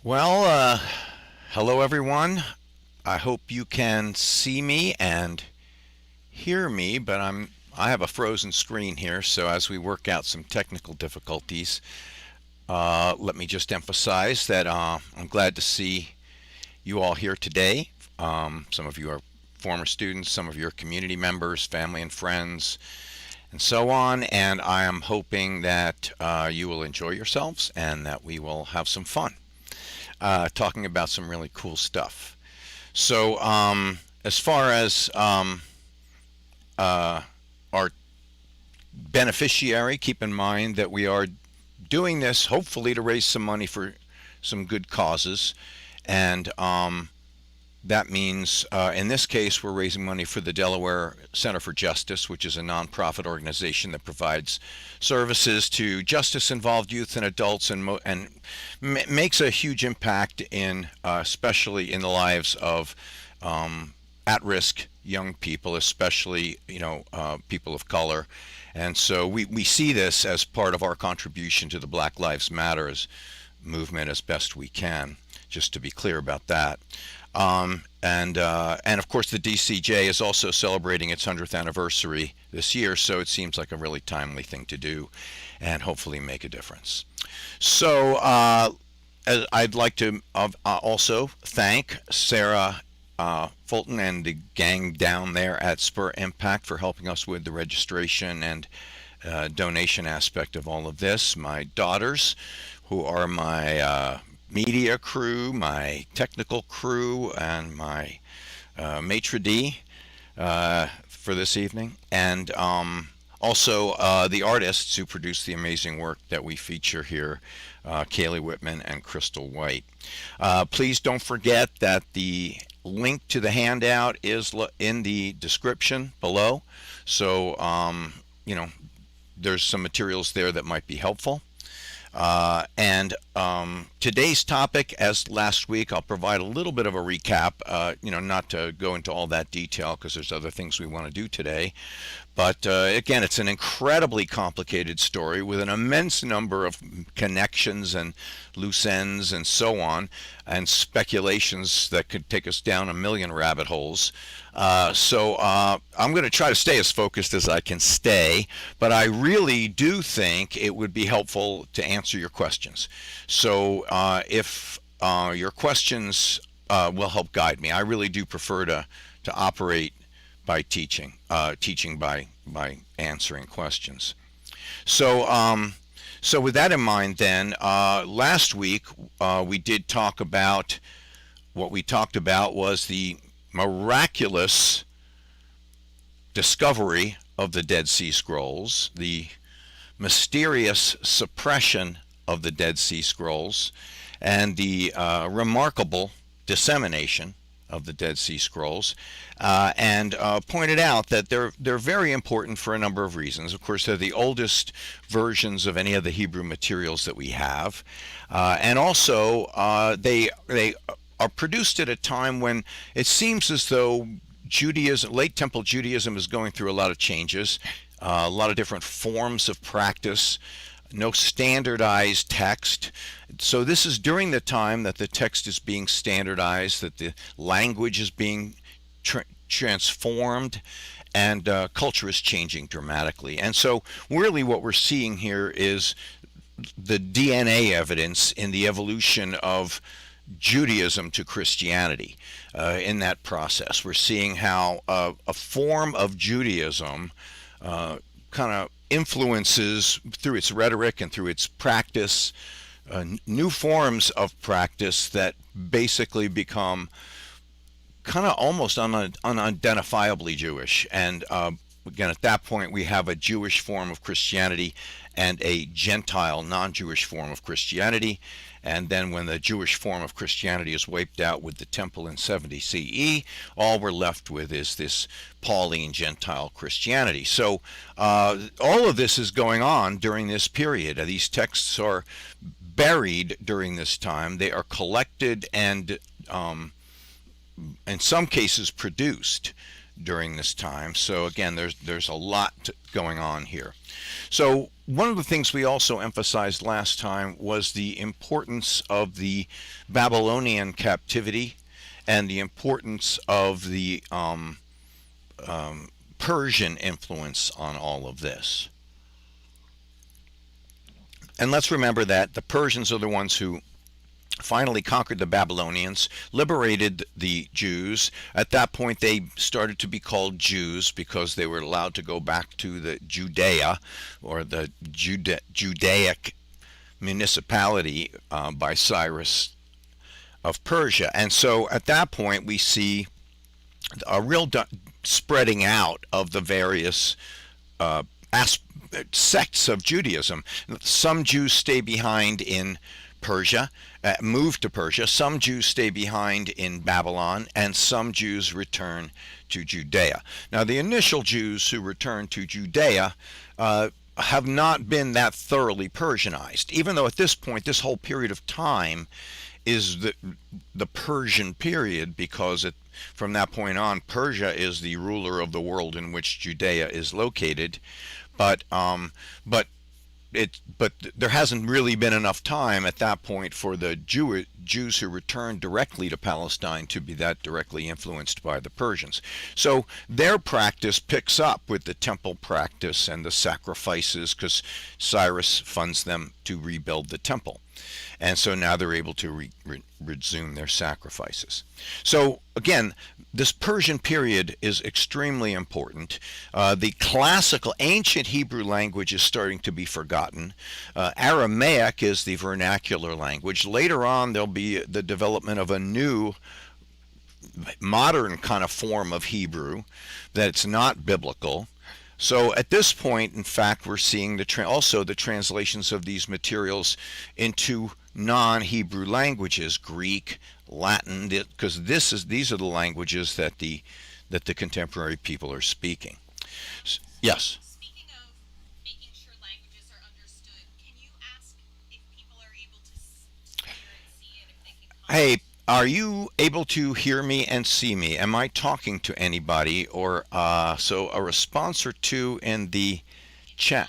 Well, hello everyone. I hope you can see me and hear me, but I have a frozen screen here, so as we work out some technical difficulties, let me just emphasize that I'm glad to see you all here today. Some of you are former students, some of you are community members, family and friends, and so on, and I am hoping that you will enjoy yourselves and that we will have some fun talking about some really cool stuff. So, as far as uh, our beneficiary, keep in mind that we are doing this hopefully to raise some money for some good causes. And that means, in this case, we're raising money for the Delaware Center for Justice, which is a nonprofit organization that provides services to justice-involved youth and adults, and makes a huge impact in, especially in the lives of at-risk young people, especially people of color. And so we see this as part of our contribution to the Black Lives Matter movement as best we can. Just to be clear about that. And of course, the DCJ is also celebrating its 100th anniversary this year, so it seems like a really timely thing to do and hopefully make a difference. So I'd like to also thank Sarah Fulton and the gang down there at Spur Impact for helping us with the registration and donation aspect of all of this. My daughters, who are my media crew, my technical crew, and my maitre d' for this evening, and also the artists who produce the amazing work that we feature here, Kaylee Whitman and Crystal White. Please don't forget that the link to the handout is in the description below, so there's some materials there that might be helpful. And today's topic, as last week, I'll provide a little bit of a recap, not to go into all that detail because there's other things we want to do today. But again, it's an incredibly complicated story with an immense number of connections and loose ends and so on, and speculations that could take us down a million rabbit holes. So I'm going to try to stay as focused as I can stay, but I really do think it would be helpful to answer your questions. So if your questions will help guide me, I really do prefer to operate by teaching by answering questions. So with that in mind, then last week we did talk about what we talked about was the miraculous discovery of the Dead Sea Scrolls, the mysterious suppression of the Dead Sea Scrolls, and the remarkable dissemination of the Dead Sea Scrolls, and pointed out that they're very important for a number of reasons. Of course, they're the oldest versions of any of the Hebrew materials that we have, and also they are produced at a time when it seems as though Judaism, late Temple Judaism, is going through a lot of changes, a lot of different forms of practice, no standardized text. So this is during the time that the text is being standardized, that the language is being transformed, and culture is changing dramatically. And so really what we're seeing here is the DNA evidence in the evolution of Judaism to Christianity. In that process, we're seeing how a form of Judaism kind of influences through its rhetoric and through its practice new forms of practice that basically become kind of almost unidentifiably Jewish. And again, at that point, we have a Jewish form of Christianity and a Gentile, non-Jewish form of Christianity. And then when the Jewish form of Christianity is wiped out with the temple in 70 CE, all we're left with is this Pauline Gentile Christianity. So all of this is going on during this period. These texts are buried during this time. They are collected and in some cases produced during this time. So again, there's a lot going on here. So one of the things we also emphasized last time was the importance of the Babylonian captivity and the importance of the Persian influence on all of this. And let's remember that the Persians are the ones who finally conquered the Babylonians, liberated the Jews. At that point, they started to be called Jews because they were allowed to go back to the Judea, or the Judaic municipality by Cyrus of Persia. And so at that point, we see a real spreading out of the various sects of Judaism. Some Jews stay behind in Persia, move to Persia. Some Jews stay behind in Babylon, and some Jews return to Judea. Now, the initial Jews who returned to Judea have not been that thoroughly Persianized, even though at this point, this whole period of time is the Persian period, because from that point on, Persia is the ruler of the world in which Judea is located. But there hasn't really been enough time at that point for the Jews who returned directly to Palestine to be that directly influenced by the Persians. So their practice picks up with the temple practice and the sacrifices, because Cyrus funds them to rebuild the temple. And so now they're able to resume their sacrifices. So again, this Persian period is extremely important. The classical ancient Hebrew language is starting to be forgotten. Aramaic is the vernacular language. Later on, there'll be the development of a new modern kind of form of Hebrew that's not biblical. So at this point, in fact, we're seeing also the translations of these materials into non-Hebrew languages, Greek, Latin, because these are the languages that the contemporary people are speaking. Yes. Speaking of making sure languages are understood, can you ask if people are able to hear and see it, if they can comment? Hey, are you able to hear me and see me? Am I talking to anybody? Or so a response or two in the chat,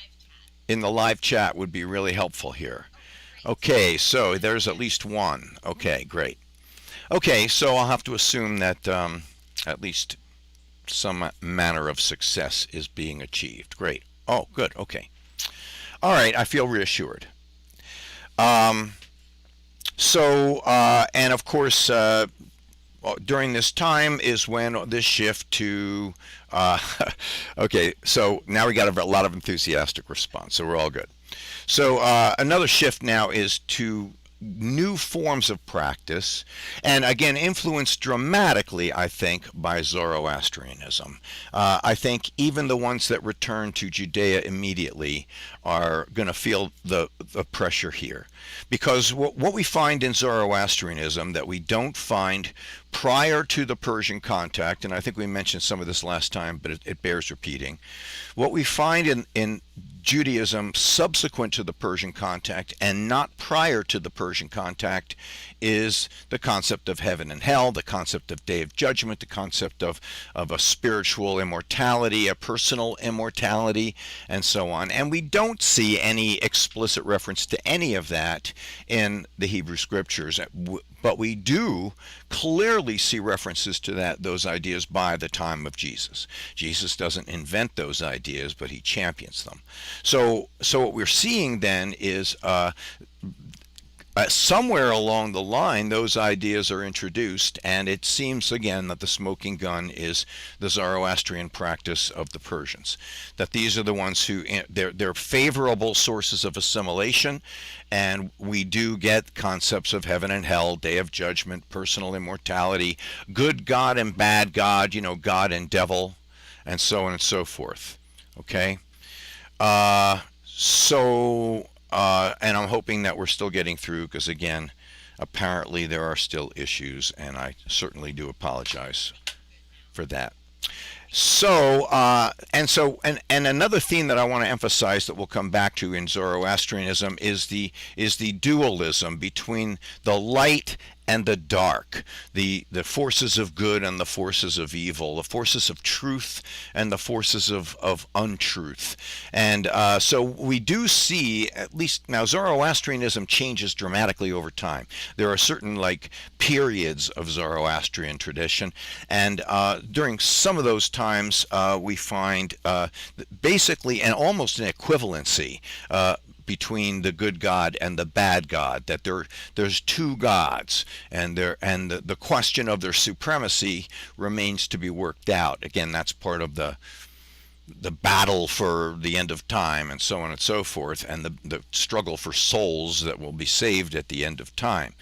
in the live chat would be really helpful here. Okay, so there's at least one. Okay, great. Okay, so I'll have to assume that at least some manner of success is being achieved. Great. Oh, good. Okay. All right, I feel reassured. And of course, during this time is when this shift to, okay, so now we got a lot of enthusiastic response, so we're all good. So another shift now is to new forms of practice, and again influenced dramatically, I think, by Zoroastrianism. I think even the ones that return to Judea immediately are going to feel the pressure here, because what we find in Zoroastrianism that we don't find prior to the Persian contact, and I think we mentioned some of this last time, but it bears repeating, what we find in Judaism subsequent to the Persian contact and not prior to the Persian contact is the concept of heaven and hell, the concept of day of judgment, the concept of a spiritual immortality, a personal immortality, and so on. And we don't see any explicit reference to any of that in the Hebrew scriptures, but we do clearly see references to those ideas by the time of Jesus. Jesus doesn't invent those ideas, but he champions them. So what we're seeing then is somewhere along the line, those ideas are introduced, and it seems again that the smoking gun is the Zoroastrian practice of the Persians. That these are the ones who they're favorable sources of assimilation, and we do get concepts of heaven and hell, day of judgment, personal immortality, good God and bad God, God and devil, and so on and so forth. Okay, and I'm hoping that we're still getting through, because again, apparently there are still issues, and I certainly do apologize for that. So another theme that I want to emphasize that we'll come back to in Zoroastrianism is the dualism between the light and the dark, the forces of good and the forces of evil, the forces of truth and the forces of untruth. And so we do see, at least now, Zoroastrianism changes dramatically over time. There are certain like periods of Zoroastrian tradition, and during some of those times we find basically and almost an equivalency between the good God and the bad God, that there's two gods, and the question of their supremacy remains to be worked out. Again, that's part of the battle for the end of time, and so on and so forth, and the struggle for souls that will be saved at the end of time.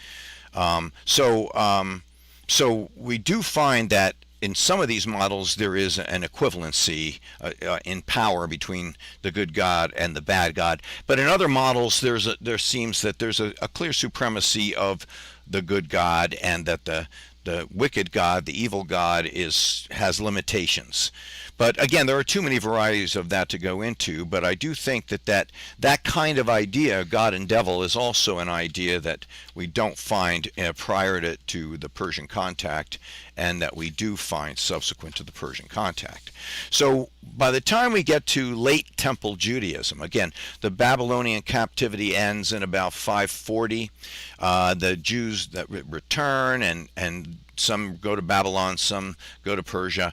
So we do find that in some of these models there is an equivalency in power between the good God and the bad God, but in other models there seems that there's a clear supremacy of the good God, and that the wicked God, the evil God, has limitations. But again, there are too many varieties of that to go into, but I do think that kind of idea, God and devil, is also an idea that we don't find prior to the Persian contact, and that we do find subsequent to the Persian contact. So by the time we get to late Temple Judaism, again, the Babylonian captivity ends in about 540. The Jews that return, and some go to Babylon, some go to Persia.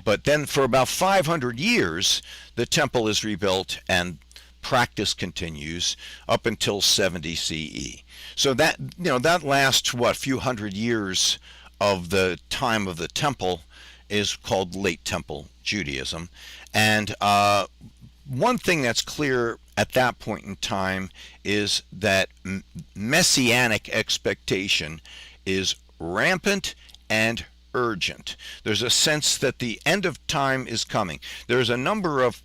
But then for about 500 years, the temple is rebuilt and practice continues up until 70 CE. So that lasts a few hundred years of the time of the temple is called late Temple Judaism. And one thing that's clear at that point in time is that messianic expectation is rampant and urgent. There's a sense that the end of time is coming. There's a number of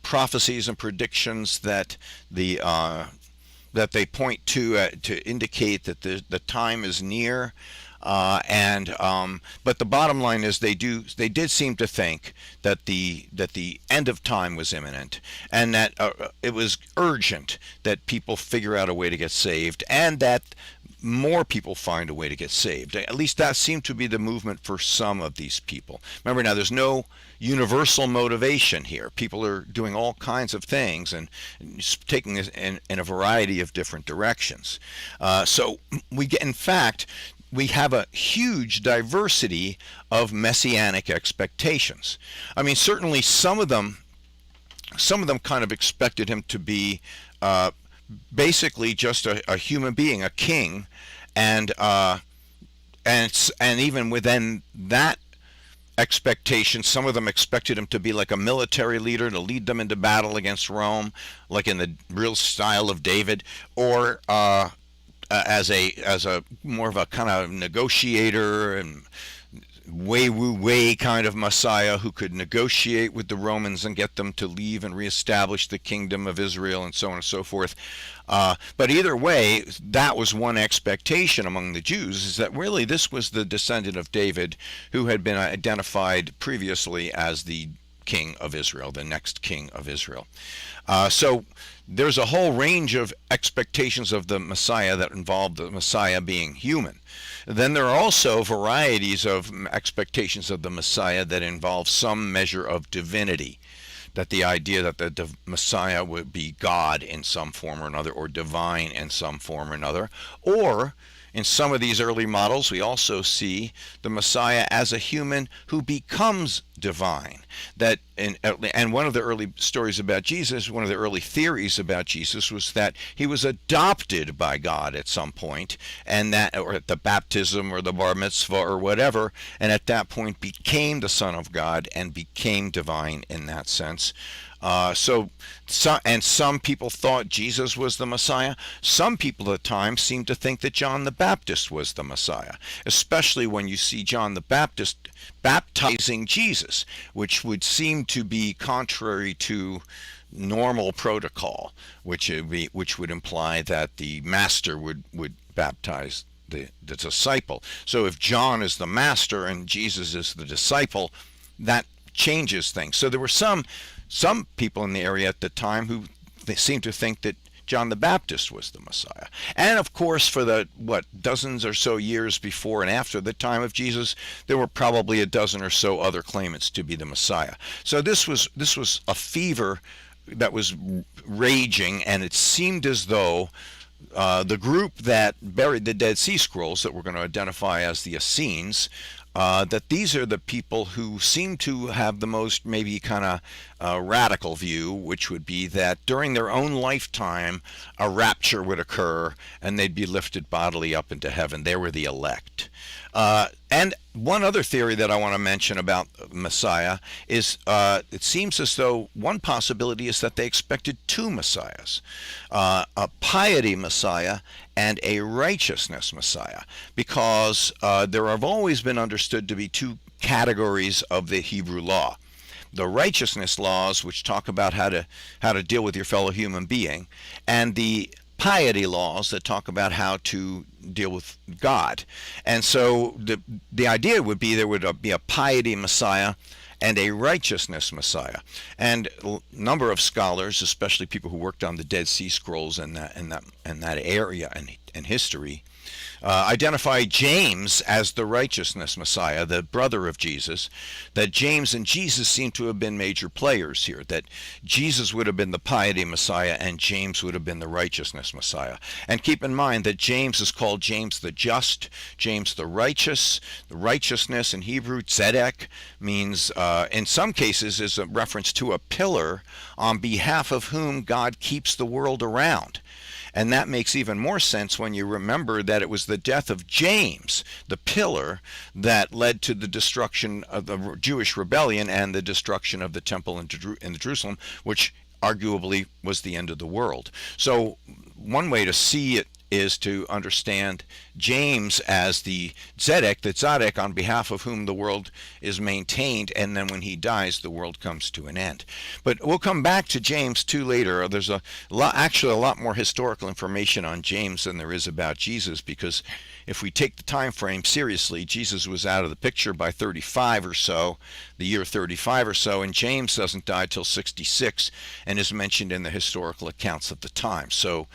prophecies and predictions that that they point to indicate that the time is near. But the bottom line is they did seem to think that the end of time was imminent, and that it was urgent that people figure out a way to get saved, and that more people find a way to get saved. At least that seemed to be the movement for some of these people. Remember, now there's no universal motivation here. People are doing all kinds of things and taking this in a variety of different directions. So in fact, we have a huge diversity of messianic expectations. I mean, certainly some of them kind of expected him to be basically just a human being, a king, and even within that expectation, some of them expected him to be like a military leader to lead them into battle against Rome, like in the real style of David, or as a more of a kind of negotiator and way kind of Messiah who could negotiate with the Romans and get them to leave and reestablish the kingdom of Israel, and so on and so forth. But either way, that was one expectation among the Jews, is that really this was the descendant of David who had been identified previously as the king of Israel, the next king of Israel. So there's a whole range of expectations of the Messiah that involve the Messiah being human. Then there are also varieties of expectations of the Messiah that involve some measure of divinity, that the idea that the Messiah would be God in some form or another, or divine in some form or another. Or in some of these early models, we also see the Messiah as a human who becomes divine. And one of the early stories about Jesus, one of the early theories about Jesus, was that he was adopted by God at some point, and that, or at the baptism or the bar mitzvah or whatever, and at that point became the Son of God and became divine in that sense. And some people thought Jesus was the Messiah. Some people at the time seemed to think that John the Baptist was the Messiah, especially when you see John the Baptist baptizing Jesus, which would seem to be contrary to normal protocol, which would imply that the master would baptize the disciple. So if John is the master and Jesus is the disciple, that changes things. So there were some people in the area at the time who they seemed to think that John the Baptist was the Messiah. And of course, for the, dozens or so years before and after the time of Jesus, there were probably a dozen or so other claimants to be the Messiah. So this was a fever that was raging, and it seemed as though the group that buried the Dead Sea Scrolls, that we're going to identify as the Essenes, that these are the people who seem to have the most maybe kind of radical view, which would be that during their own lifetime a rapture would occur and they'd be lifted bodily up into heaven. They were the elect. And one other theory that I want to mention about Messiah is it seems as though one possibility is that they expected two Messiahs, a piety Messiah and a righteousness Messiah, because there have always been understood to be two categories of the Hebrew law: the righteousness laws, which talk about how to deal with your fellow human being, and the piety laws that talk about how to deal with God. And so the idea would be there would be a piety Messiah and a righteousness Messiah. And a number of scholars, especially people who worked on the Dead Sea Scrolls and that area and history, identify James as the righteousness Messiah, the brother of Jesus, that James and Jesus seem to have been major players here, that Jesus would have been the piety Messiah and James would have been the righteousness Messiah. And keep in mind that James is called James the Just, James the Righteous. The righteousness in Hebrew, tzedek, means in some cases is a reference to a pillar on behalf of whom God keeps the world around. And that makes even more sense when you remember that it was the death of James, the pillar, that led to the destruction of the Jewish rebellion and the destruction of the temple in Jerusalem, which arguably was the end of the world. So one way to see it is to understand James as the tzaddik on behalf of whom the world is maintained, and then when he dies, the world comes to an end. But we'll come back to James too later. There's actually a lot more historical information on James than there is about Jesus, because if we take the time frame seriously, Jesus was out of the picture by 35 or so, the year 35 or so, and James doesn't die till 66 and is mentioned in the historical accounts of the time. So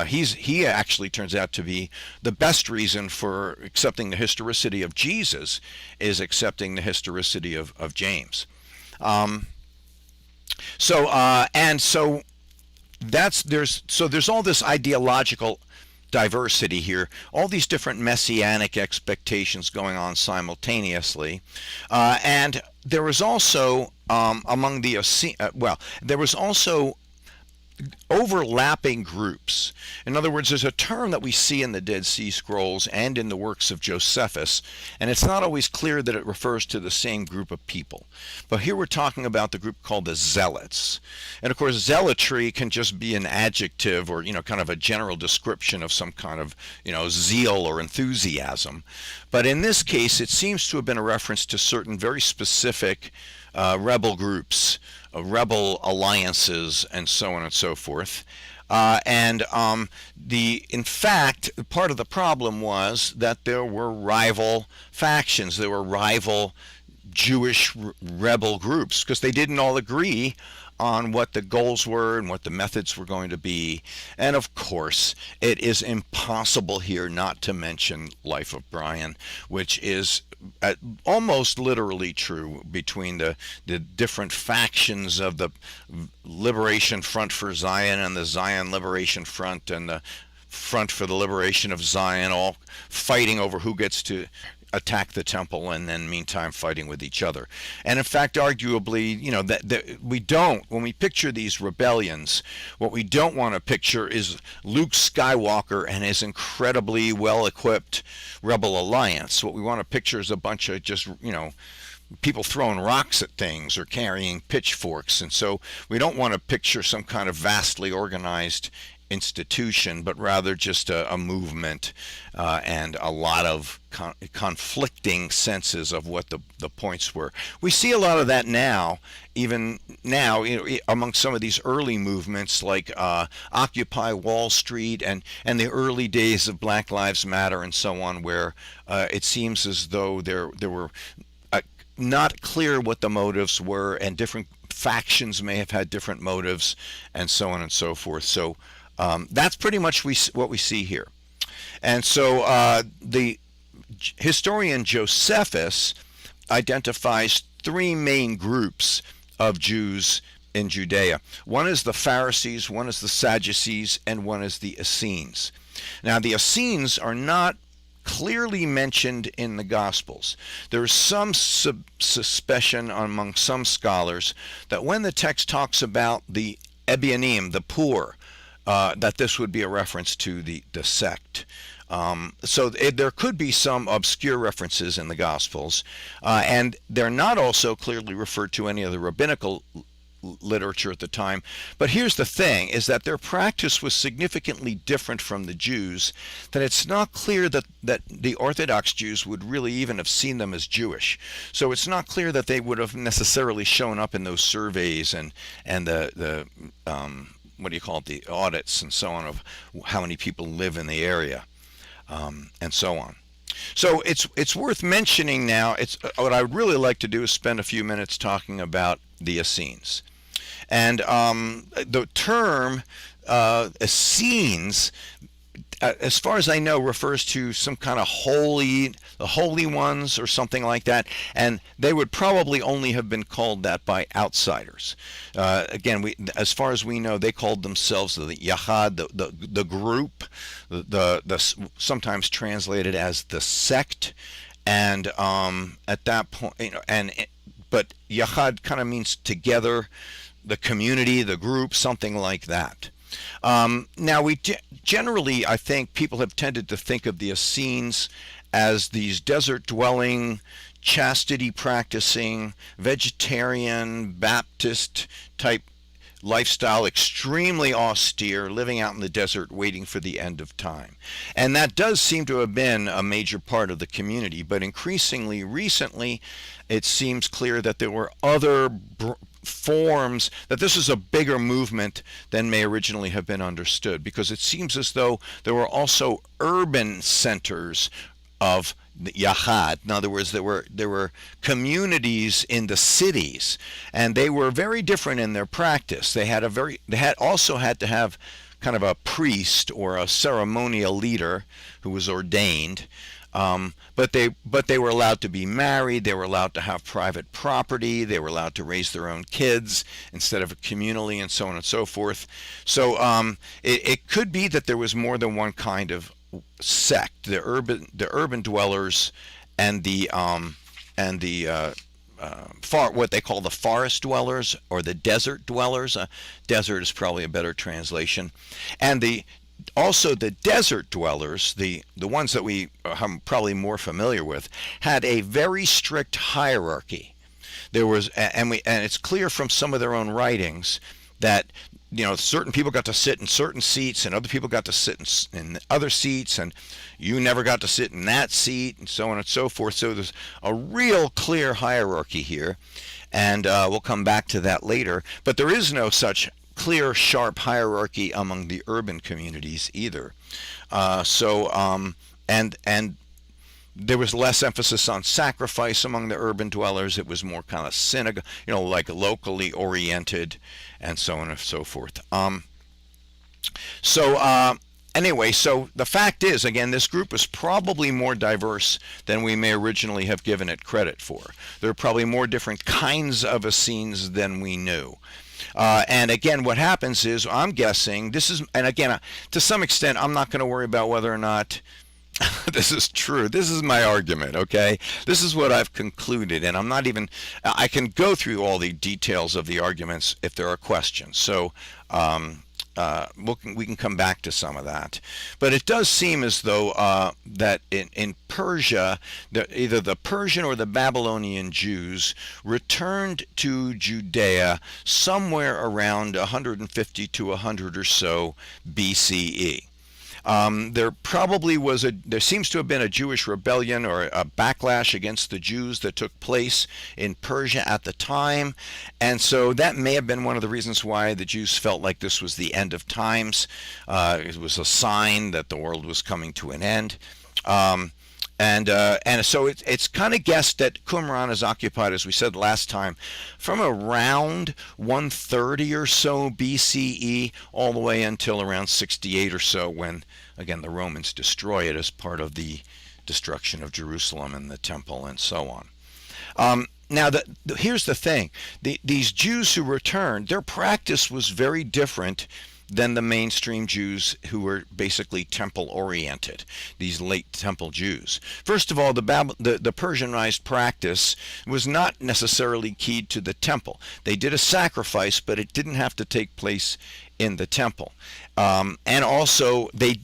he actually turns out to be the best reason for accepting the historicity of Jesus is accepting the historicity of James. So there's all this ideological diversity here, all these different messianic expectations going on simultaneously, and there was also among the there was also overlapping groups. In other words, there's a term that we see in the Dead Sea Scrolls and in the works of Josephus, and it's not always clear that it refers to the same group of people. But here we're talking about the group called the Zealots. And of course, zealotry can just be an adjective or, kind of a general description of some kind of, zeal or enthusiasm. But in this case, it seems to have been a reference to certain very specific rebel groups, rebel alliances, and so on and so forth. In fact, part of the problem was that there were rival factions. There were rival Jewish rebel groups because they didn't all agree on what the goals were and what the methods were going to be. And of course, it is impossible here not to mention Life of Brian, which is almost literally true between the different factions of the Liberation Front for Zion and the Zion Liberation Front and the Front for the Liberation of Zion, all fighting over who gets to attack the temple, and then meantime fighting with each other. And in fact, arguably, that we don't, when we picture these rebellions, what we don't want to picture is Luke Skywalker and his incredibly well-equipped rebel alliance. What we want to picture is a bunch of just, people throwing rocks at things or carrying pitchforks. And so we don't want to picture some kind of vastly organized institution, but rather just a movement and a lot of conflicting senses of what the points were. We see a lot of that now, even now, among some of these early movements like Occupy Wall Street and the early days of Black Lives Matter and so on, where it seems as though there were not clear what the motives were, and different factions may have had different motives, and so on and so forth. So That's pretty much what we see here. And so the historian Josephus identifies three main groups of Jews in Judea. One is the Pharisees, one is the Sadducees, and one is the Essenes. Now, the Essenes are not clearly mentioned in the Gospels. There is some suspicion among some scholars that when the text talks about the Ebionim, the poor, that this would be a reference to the sect. There could be some obscure references in the Gospels, and they're not also clearly referred to any of the rabbinical literature at the time. But here's the thing, is that their practice was significantly different from the Jews, that it's not clear that the Orthodox Jews would really even have seen them as Jewish. So it's not clear that they would have necessarily shown up in those surveys and the what do you call it, the audits and so on of how many people live in the area, and so on. So it's worth mentioning now. It's what I would really like to do is spend a few minutes talking about the Essenes. And the term Essenes, as far as I know, refers to some kind of the holy ones or something like that, and they would probably only have been called that by outsiders. Again, as far as we know, they called themselves the Yahad, the group, the sometimes translated as the sect, and at that point, but Yahad kind of means together, the community, the group, something like that. Now, we generally, I think, people have tended to think of the Essenes as these desert-dwelling, chastity-practicing, vegetarian, Baptist type lifestyle, extremely austere, living out in the desert, waiting for the end of time. And that does seem to have been a major part of the community, but increasingly recently, it seems clear that there were other forms, that this is a bigger movement than may originally have been understood, because it seems as though there were also urban centers of the Yahad. In other words, there were communities in the cities, and they were very different in their practice. They also had to have kind of a priest or a ceremonial leader who was ordained. But they were allowed to be married. They were allowed to have private property. They were allowed to raise their own kids instead of communally, and so on and so forth. So it could be that there was more than one kind of sect: the urban dwellers, and the what they call the forest dwellers, or the desert dwellers. Desert is probably a better translation, and also the desert dwellers, the ones that we are probably more familiar with, had a very strict hierarchy. There was, and it's clear from some of their own writings that certain people got to sit in certain seats, and other people got to sit in other seats, and you never got to sit in that seat, and so on and so forth. So there's a real clear hierarchy here, and we'll come back to that later. But there is no such clear, sharp hierarchy among the urban communities either. And there was less emphasis on sacrifice among the urban dwellers. It was more kind of synagogue, like locally oriented, and so on and so forth. Anyway, so the fact is, again, this group is probably more diverse than we may originally have given it credit for. There are probably more different kinds of Essenes than we knew. And again, what happens is, I'm guessing, and again, to some extent, I'm not going to worry about whether or not this is true. This is my argument, okay? This is what I've concluded, and I can go through all the details of the arguments if there are questions. So we can come back to some of that. But it does seem as though that in Persia, either the Persian or the Babylonian Jews returned to Judea somewhere around 150 to 100 or so BCE. There seems to have been a Jewish rebellion or a backlash against the Jews that took place in Persia at the time, and so that may have been one of the reasons why the Jews felt like this was the end of times. It was a sign that the world was coming to an end. And so it's kind of guessed that Qumran is occupied, as we said last time, from around 130 or so BCE all the way until around 68 or so, when again the Romans destroy it as part of the destruction of Jerusalem and the temple and so on. Now, here's the thing: these Jews who returned, their practice was very different than the mainstream Jews who were basically temple oriented, these late temple Jews. First of all, the Persianized practice was not necessarily keyed to the temple. They did a sacrifice, but it didn't have to take place in the temple. And also, they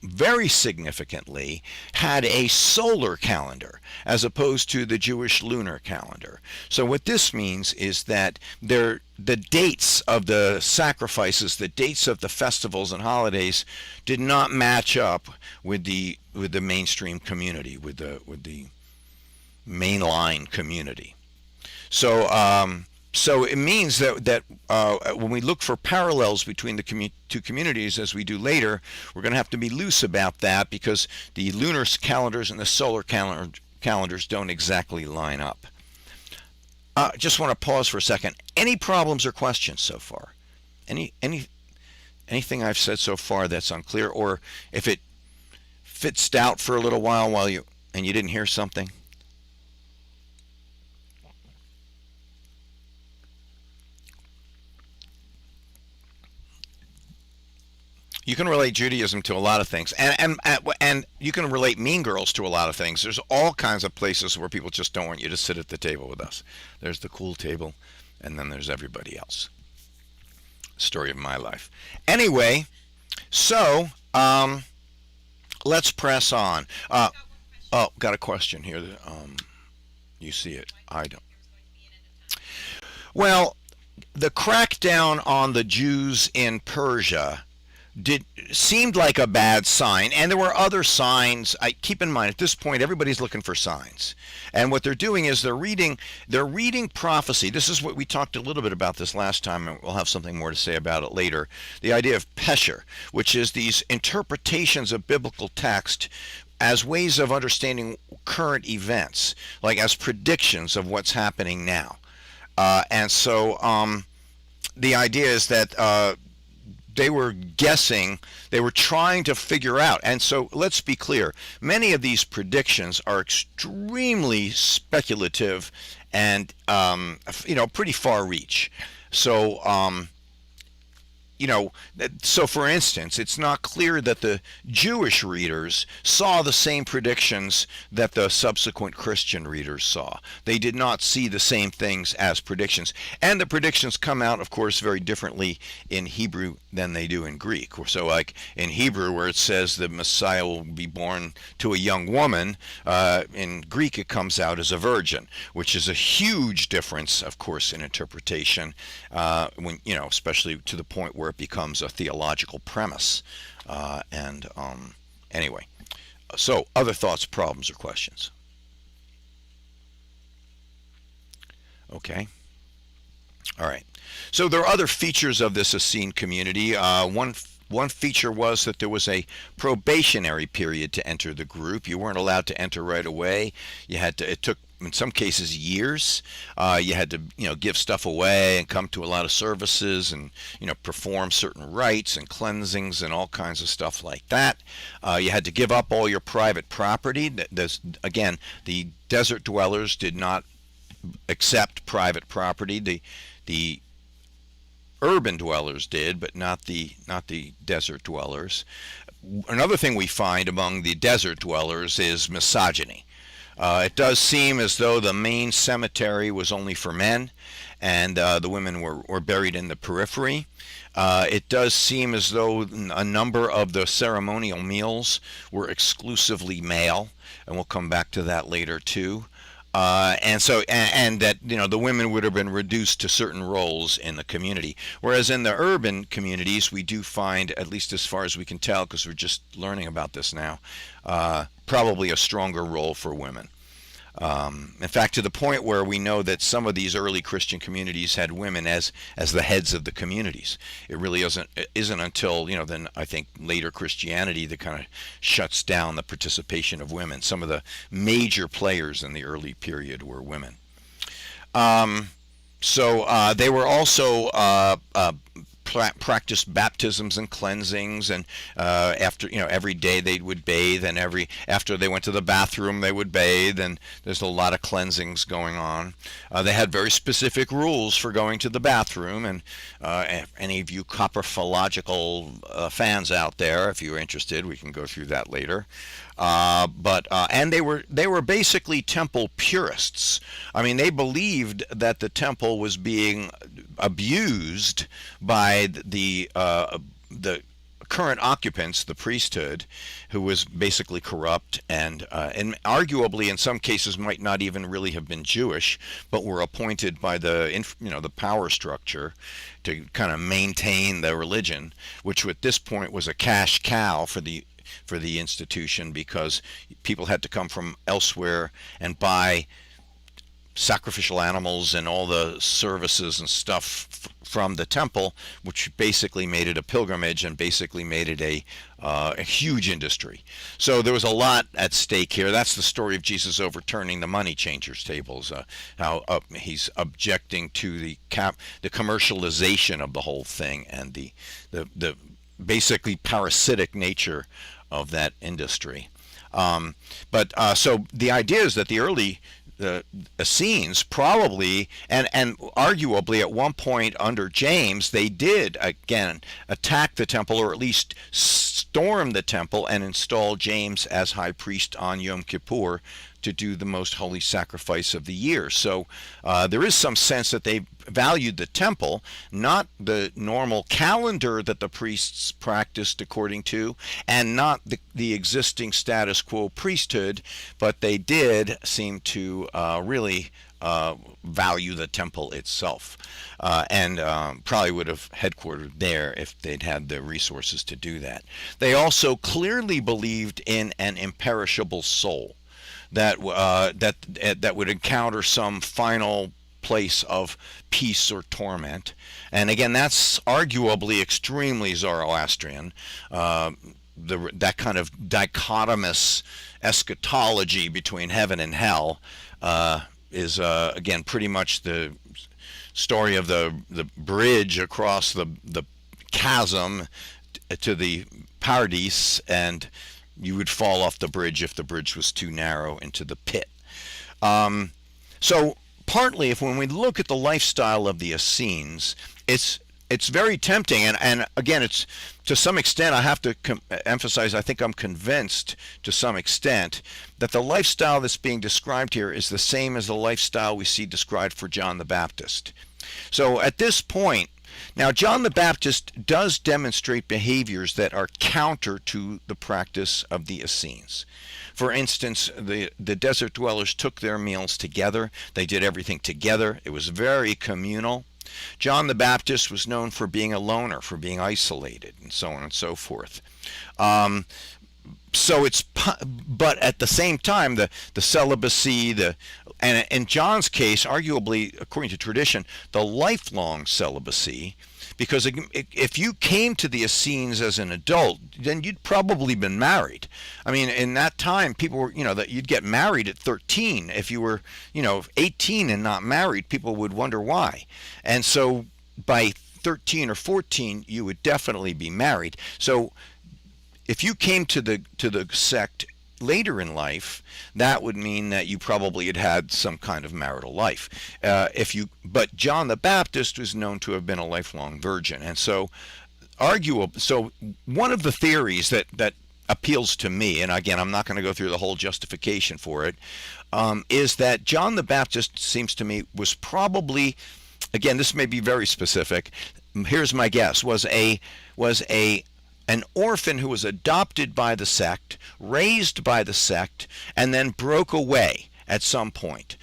very significantly had a solar calendar as opposed to the Jewish lunar calendar. So what this means is that the dates of the sacrifices, the dates of the festivals and holidays, did not match up with the mainstream community, with the mainline community. So it means that when we look for parallels between the two communities, as we do later, we're going to have to be loose about that, because the lunar calendars and the solar calendars don't exactly line up. Just want to pause for a second. Any problems or questions so far? Anything I've said so far that's unclear, or if it fits out for a little while you didn't hear something? You can relate Judaism to a lot of things, and you can relate Mean Girls to a lot of things. There's all kinds of places where people just don't want you to sit at the table with us. There's the cool table, and then there's everybody else. Story of my life. Anyway, so let's press on. Got one question. Oh, got a question here. You see it. Why I do you don't. think there's going to be an end of time? Well, the crackdown on the Jews in Persia did seemed like a bad sign, and there were other signs. I keep in mind, at this point everybody's looking for signs, and what they're doing is they're reading prophecy. This is what we talked a little bit about this last time, and we'll have something more to say about it later. The idea of pesher, which is these interpretations of biblical text as ways of understanding current events, like as predictions of what's happening now. And so the idea is that they were guessing, they were trying to figure out. And so let's be clear, many of these predictions are extremely speculative and, pretty far reach. So, for instance, it's not clear that the Jewish readers saw the same predictions that the subsequent Christian readers saw. They did not see the same things as predictions. And the predictions come out, of course, very differently in Hebrew than they do in Greek. So, like in Hebrew, where it says the Messiah will be born to a young woman, in Greek it comes out as a virgin, which is a huge difference, of course, in interpretation, especially to the point where it becomes a theological premise. Anyway, so other thoughts, problems, or questions? Okay. All right. So there are other features of this Essene community. One feature was that there was a probationary period to enter the group. You weren't allowed to enter right away. It took, in some cases, years. You had to, give stuff away and come to a lot of services and, perform certain rites and cleansings and all kinds of stuff like that. You had to give up all your private property. Again, the desert dwellers did not accept private property. The urban dwellers did, but not the desert dwellers. Another thing we find among the desert dwellers is misogyny. It does seem as though the main cemetery was only for men, and the women were buried in the periphery. It does seem as though a number of the ceremonial meals were exclusively male, and we'll come back to that later too. And that the women would have been reduced to certain roles in the community, whereas in the urban communities we do find, at least as far as we can tell, because we're just learning about this now, probably a stronger role for women. In fact, to the point where we know that some of these early Christian communities had women as the heads of the communities. It really isn't until then I think later Christianity that kind of shuts down the participation of women. Some of the major players in the early period were women. So they were also practiced baptisms and cleansings, and after every day they would bathe, and every after they went to the bathroom they would bathe, and there's a lot of cleansings going on. They had very specific rules for going to the bathroom, and if any of you coprophological fans out there, if you're interested, we can go through that later. But and they were basically temple purists. I mean, they believed that the temple was being abused by the current occupants, the priesthood, who was basically corrupt and arguably in some cases might not even really have been Jewish, but were appointed by the power structure to kind of maintain the religion, which at this point was a cash cow for the institution, because people had to come from elsewhere and buy sacrificial animals and all the services and stuff from the temple, which basically made it a pilgrimage and basically made it a huge industry. So there was a lot at stake here. That's the story of Jesus overturning the money changers' tables. How he's objecting to the commercialization of the whole thing and the basically parasitic nature of that industry. So the idea is that the early Essenes probably and arguably at one point under James, they did again attack the temple, or at least storm the temple and install James as high priest on Yom Kippur to do the most holy sacrifice of the year. So there is some sense that they valued the temple, not the normal calendar that the priests practiced according to, and not the existing status quo priesthood, but they did seem to really value the temple itself, and probably would have headquartered there if they'd had the resources to do that. They also clearly believed in an imperishable soul that would encounter some final place of peace or torment. And again, that's arguably extremely Zoroastrian. That kind of dichotomous eschatology between heaven and hell is again pretty much the story of the bridge across the chasm to the paradise, and you would fall off the bridge if the bridge was too narrow into the pit. So partly, if when we look at the lifestyle of the Essenes, it's very tempting, and again, it's to some extent I have to emphasize. I think I'm convinced to some extent that the lifestyle that's being described here is the same as the lifestyle we see described for John the Baptist. So at this point, now John the Baptist does demonstrate behaviors that are counter to the practice of the Essenes. For instance, the desert dwellers took their meals together. They did everything together. It was very communal. John the Baptist was known for being a loner, for being isolated, and so on and so forth. But at the same time, the celibacy, and in John's case, arguably, according to tradition, the lifelong celibacy, because if you came to the Essenes as an adult, then you'd probably been married. I mean, in that time, people were, that you'd get married at 13. If you were, 18 and not married, people would wonder why. And so by 13 or 14, you would definitely be married. So if you came to the sect later in life, that would mean that you probably had some kind of marital life. But John the Baptist was known to have been a lifelong virgin, and so one of the theories that appeals to me, and again, I'm not going to go through the whole justification for it, is that John the Baptist seems to me was probably, again, this may be very specific. Here's my guess: was an orphan who was adopted by the sect, raised by the sect, and then broke away at some point,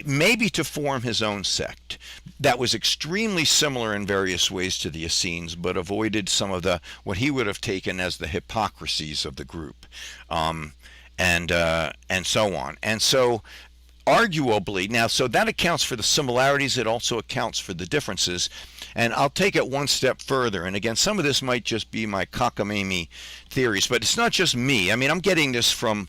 maybe to form his own sect that was extremely similar in various ways to the Essenes, but avoided some of what he would have taken as the hypocrisies of the group, and so on. And so arguably, now, so that accounts for the similarities, it also accounts for the differences. And I'll take it one step further. And again, some of this might just be my cockamamie theories, but it's not just me. I mean, I'm getting this from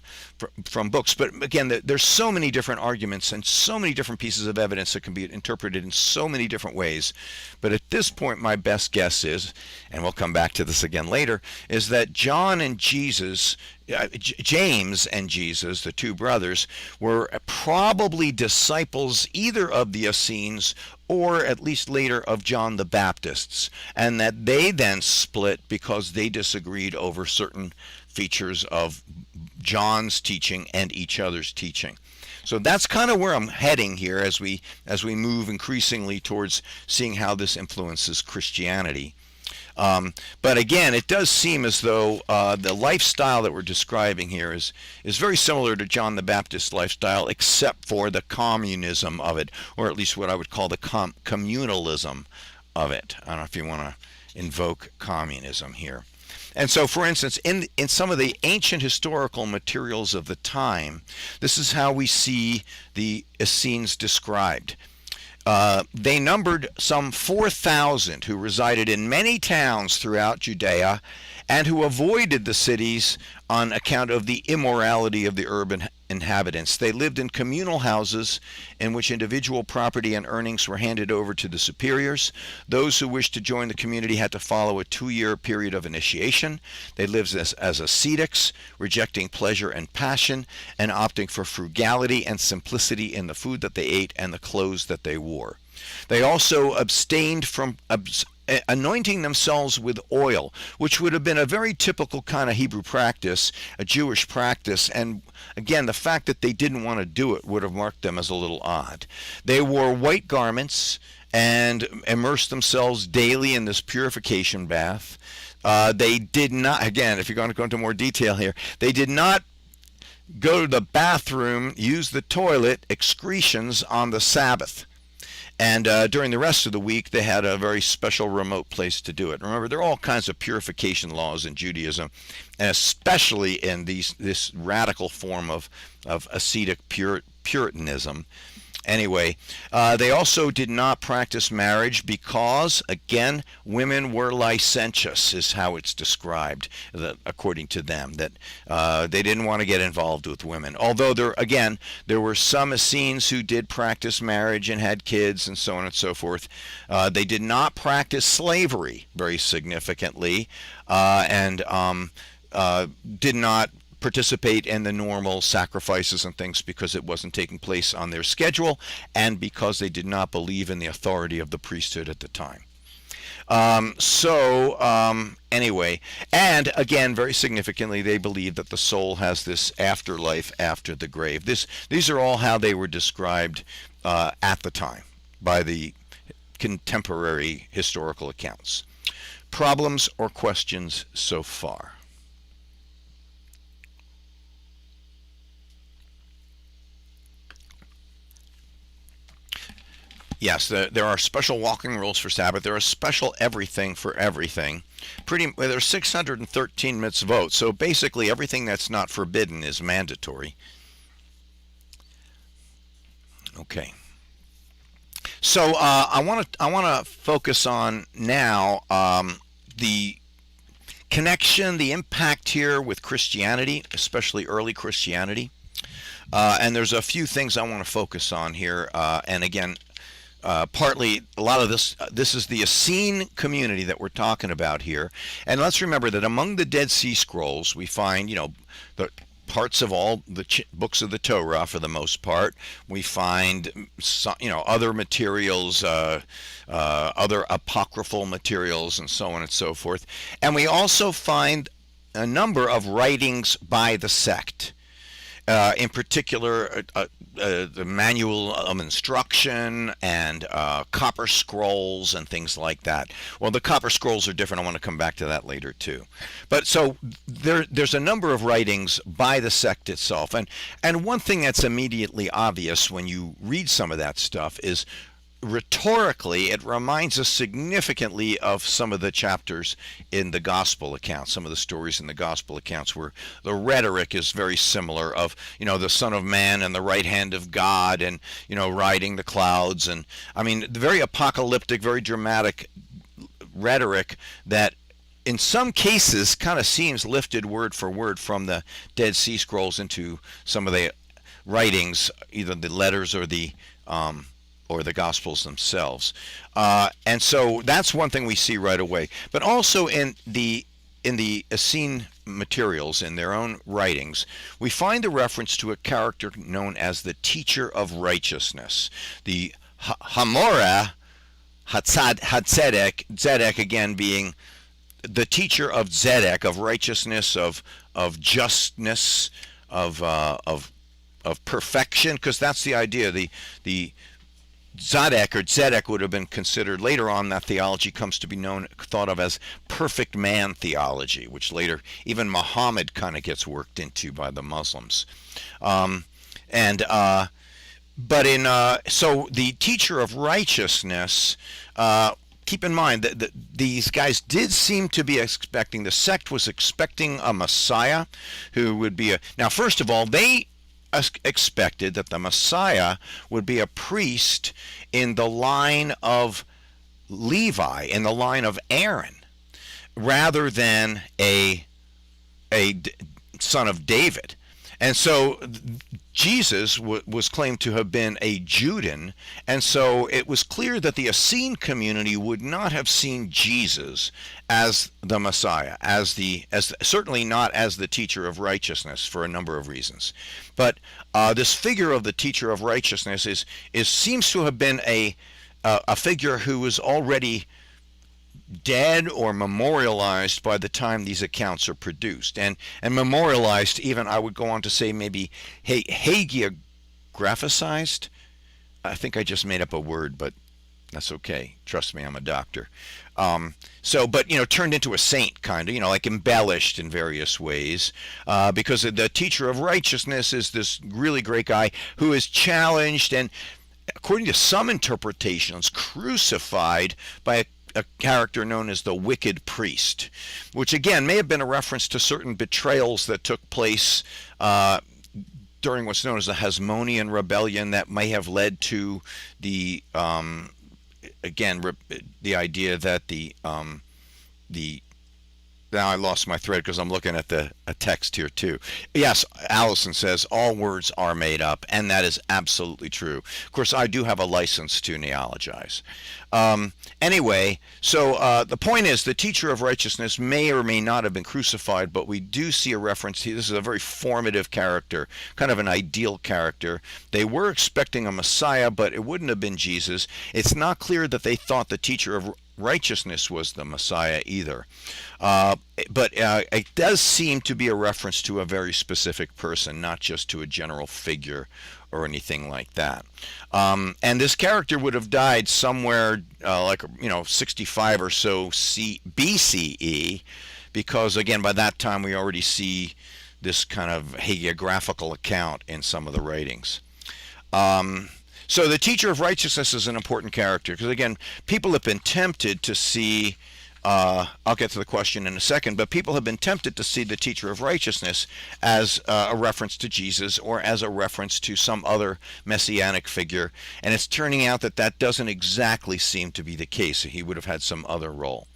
books, but again, there's so many different arguments and so many different pieces of evidence that can be interpreted in so many different ways. But at this point, my best guess is, and we'll come back to this again later, is that John and Jesus, James and Jesus, the two brothers, were probably disciples either of the Essenes or at least later of John the Baptist's, and that they then split because they disagreed over certain features of John's teaching and each other's teaching. So that's kind of where I'm heading here as we move increasingly towards seeing how this influences Christianity. But again, it does seem as though the lifestyle that we're describing here is very similar to John the Baptist's lifestyle, except for the communism of it, or at least what I would call the communalism of it. I don't know if you want to invoke communism here. And so, for instance, in some of the ancient historical materials of the time, this is how we see the Essenes described. They numbered some 4,000 who resided in many towns throughout Judea and who avoided the cities on account of the immorality of the urban inhabitants. They lived in communal houses in which individual property and earnings were handed over to the superiors. Those who wished to join the community had to follow a 2-year period of initiation. They lived as ascetics, rejecting pleasure and passion, and opting for frugality and simplicity in the food that they ate and the clothes that they wore. They also abstained from anointing themselves with oil, which would have been a very typical kind of Hebrew practice, a Jewish practice, and again, the fact that they didn't want to do it would have marked them as a little odd. They wore white garments and immersed themselves daily in this purification bath. They did not, again, if you're going to go into more detail here, they did not go to the bathroom, use the toilet, excretions on the Sabbath. And during the rest of the week, they had a very special remote place to do it. Remember, there are all kinds of purification laws in Judaism, and especially in this radical form of ascetic Puritanism. Anyway, they also did not practice marriage because, again, women were licentious, is how it's described, according to them, that they didn't want to get involved with women. Although, there were some Essenes who did practice marriage and had kids and so on and so forth. They did not practice slavery very significantly, and did not participate in the normal sacrifices and things because it wasn't taking place on their schedule and because they did not believe in the authority of the priesthood at the time. Anyway, and again, very significantly, they believe that the soul has this afterlife after the grave. These are all how they were described at the time by the contemporary historical accounts. Problems or questions so far? Yes, there are special walking rules for Sabbath. There are special everything for everything. There's 613 mitzvot, so basically everything that's not forbidden is mandatory. Okay. So I want to focus on now the connection, the impact here with Christianity, especially early Christianity. And there's a few things I want to focus on here. And again, partly a lot of this is the Essene community that we're talking about here. And let's remember that among the Dead Sea Scrolls, we find, the parts of all the books of the Torah for the most part. We find, other materials, other apocryphal materials, and so on and so forth. And we also find a number of writings by the sect. In particular, the manual of instruction and copper scrolls and things like that. Well, the copper scrolls are different. I want to come back to that later too. But so there's a number of writings by the sect itself, and one thing that's immediately obvious when you read some of that stuff is rhetorically, it reminds us significantly of some of the chapters in the gospel accounts, some of the stories in the gospel accounts where the rhetoric is very similar of, the Son of Man and the right hand of God and, riding the clouds. And I mean, the very apocalyptic, very dramatic rhetoric that in some cases kind of seems lifted word for word from the Dead Sea Scrolls into some of the writings, either the letters or the Gospels themselves. And so that's one thing we see right away. But also in the Essene materials, in their own writings, we find a reference to a character known as the teacher of righteousness. The Hamora Hatzedek, Zedek again being the teacher of Zedek, of righteousness, of justness, of perfection, because that's the idea. The Zadok or Zedek would have been considered later on. That theology comes to be thought of as perfect man theology, which later even Muhammad kind of gets worked into by the Muslims. And so the teacher of righteousness. Keep in mind that these guys did seem to be expecting, the sect was expecting a Messiah who would be now, first of all, they expected that the Messiah would be a priest in the line of Levi, in the line of Aaron, rather than a son of David. And so Jesus was claimed to have been a Judean, and so it was clear that the Essene community would not have seen Jesus as the Messiah, as certainly not as the teacher of righteousness, for a number of reasons. But this figure of the teacher of righteousness seems to have been a figure who was already dead or memorialized by the time these accounts are produced, and memorialized, even I would go on to say maybe hagiographicized. I think I just made up a word, but that's okay. Trust me, I'm a doctor. But turned into a saint, kind of, like embellished in various ways, because the teacher of righteousness is this really great guy who is challenged and, according to some interpretations, crucified by a character known as the wicked priest, which again may have been a reference to certain betrayals that took place during what's known as the Hasmonean rebellion that may have led to the the idea that the now I lost my thread because I'm looking at a text here too. Yes, Allison says all words are made up, and that is absolutely true. Of course, I do have a license to neologize. Anyway, so the point is, the teacher of righteousness may or may not have been crucified, but we do see a reference here. This is a very formative character, kind of an ideal character. They were expecting a Messiah, but it wouldn't have been Jesus. It's not clear that they thought the teacher of righteousness was the Messiah either. But it does seem to be a reference to a very specific person, not just to a general figure or anything like that. And this character would have died somewhere 65 or so BCE, because again, by that time we already see this kind of hagiographical account in some of the writings. So the teacher of righteousness is an important character, because again, people have been tempted to see, I'll get to the question in a second, but people have been tempted to see the teacher of righteousness as a reference to Jesus or as a reference to some other messianic figure, and it's turning out that that doesn't exactly seem to be the case. He would have had some other role.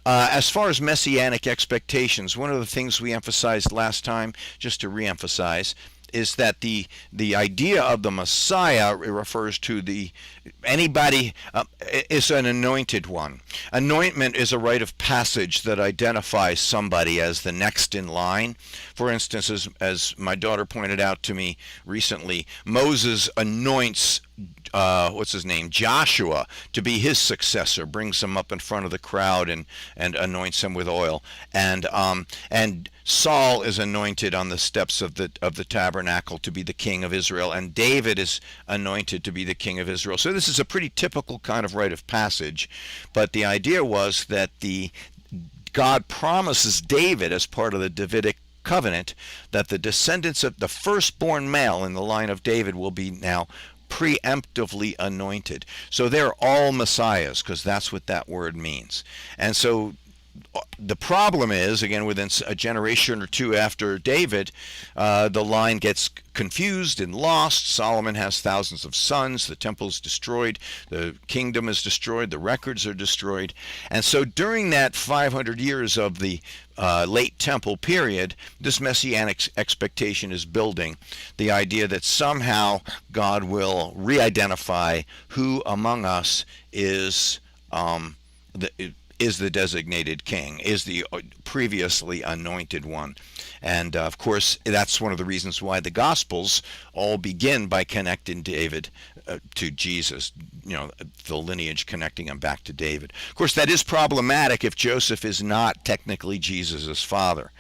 As far as messianic expectations, one of the things we emphasized last time, just to re-emphasize, is that the idea of the Messiah refers to anybody is an anointed one. Anointment is a rite of passage that identifies somebody as the next in line. For instance, as my daughter pointed out to me recently, Moses anoints Joshua to be his successor, brings him up in front of the crowd and anoints him with oil. And Saul is anointed on the steps of the tabernacle to be the king of Israel, and David is anointed to be the king of Israel. So this is a pretty typical kind of rite of passage, but the idea was that God promises David, as part of the Davidic covenant, that the descendants of the firstborn male in the line of David will be now preemptively anointed. So they're all messiahs, because that's what that word means. And so the problem is, again, within a generation or two after David, the line gets confused and lost. Solomon has thousands of sons. The temple is destroyed. The kingdom is destroyed. The records are destroyed. And so during that 500 years of the late temple period, this messianic expectation is building. The idea that somehow God will re-identify who among us is the designated king, is the previously anointed one. And of course, that's one of the reasons why the Gospels all begin by connecting David to Jesus, the lineage connecting him back to David. Of course, that is problematic if Joseph is not technically Jesus' father.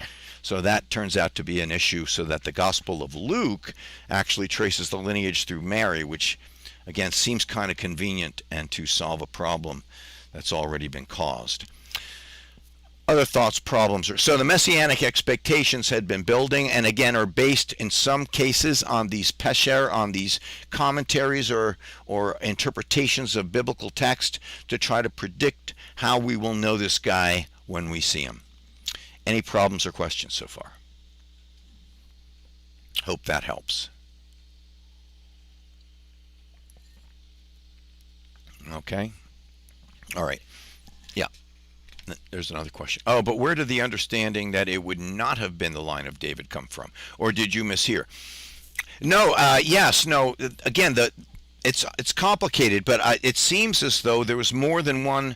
So that turns out to be an issue, so that the Gospel of Luke actually traces the lineage through Mary, which again seems kind of convenient and to solve a problem that's already been caused. Other thoughts, problems. So the messianic expectations had been building, and again are based in some cases on these pesher, on these commentaries or interpretations of biblical text to try to predict how we will know this guy when we see him. Any problems or questions so far? Hope that helps. Okay. All right. Yeah. There's another question. Oh, but where did the understanding that it would not have been the line of David come from? Or did you mishear? No, yes, no. Again, it's complicated, but it seems as though there was more than one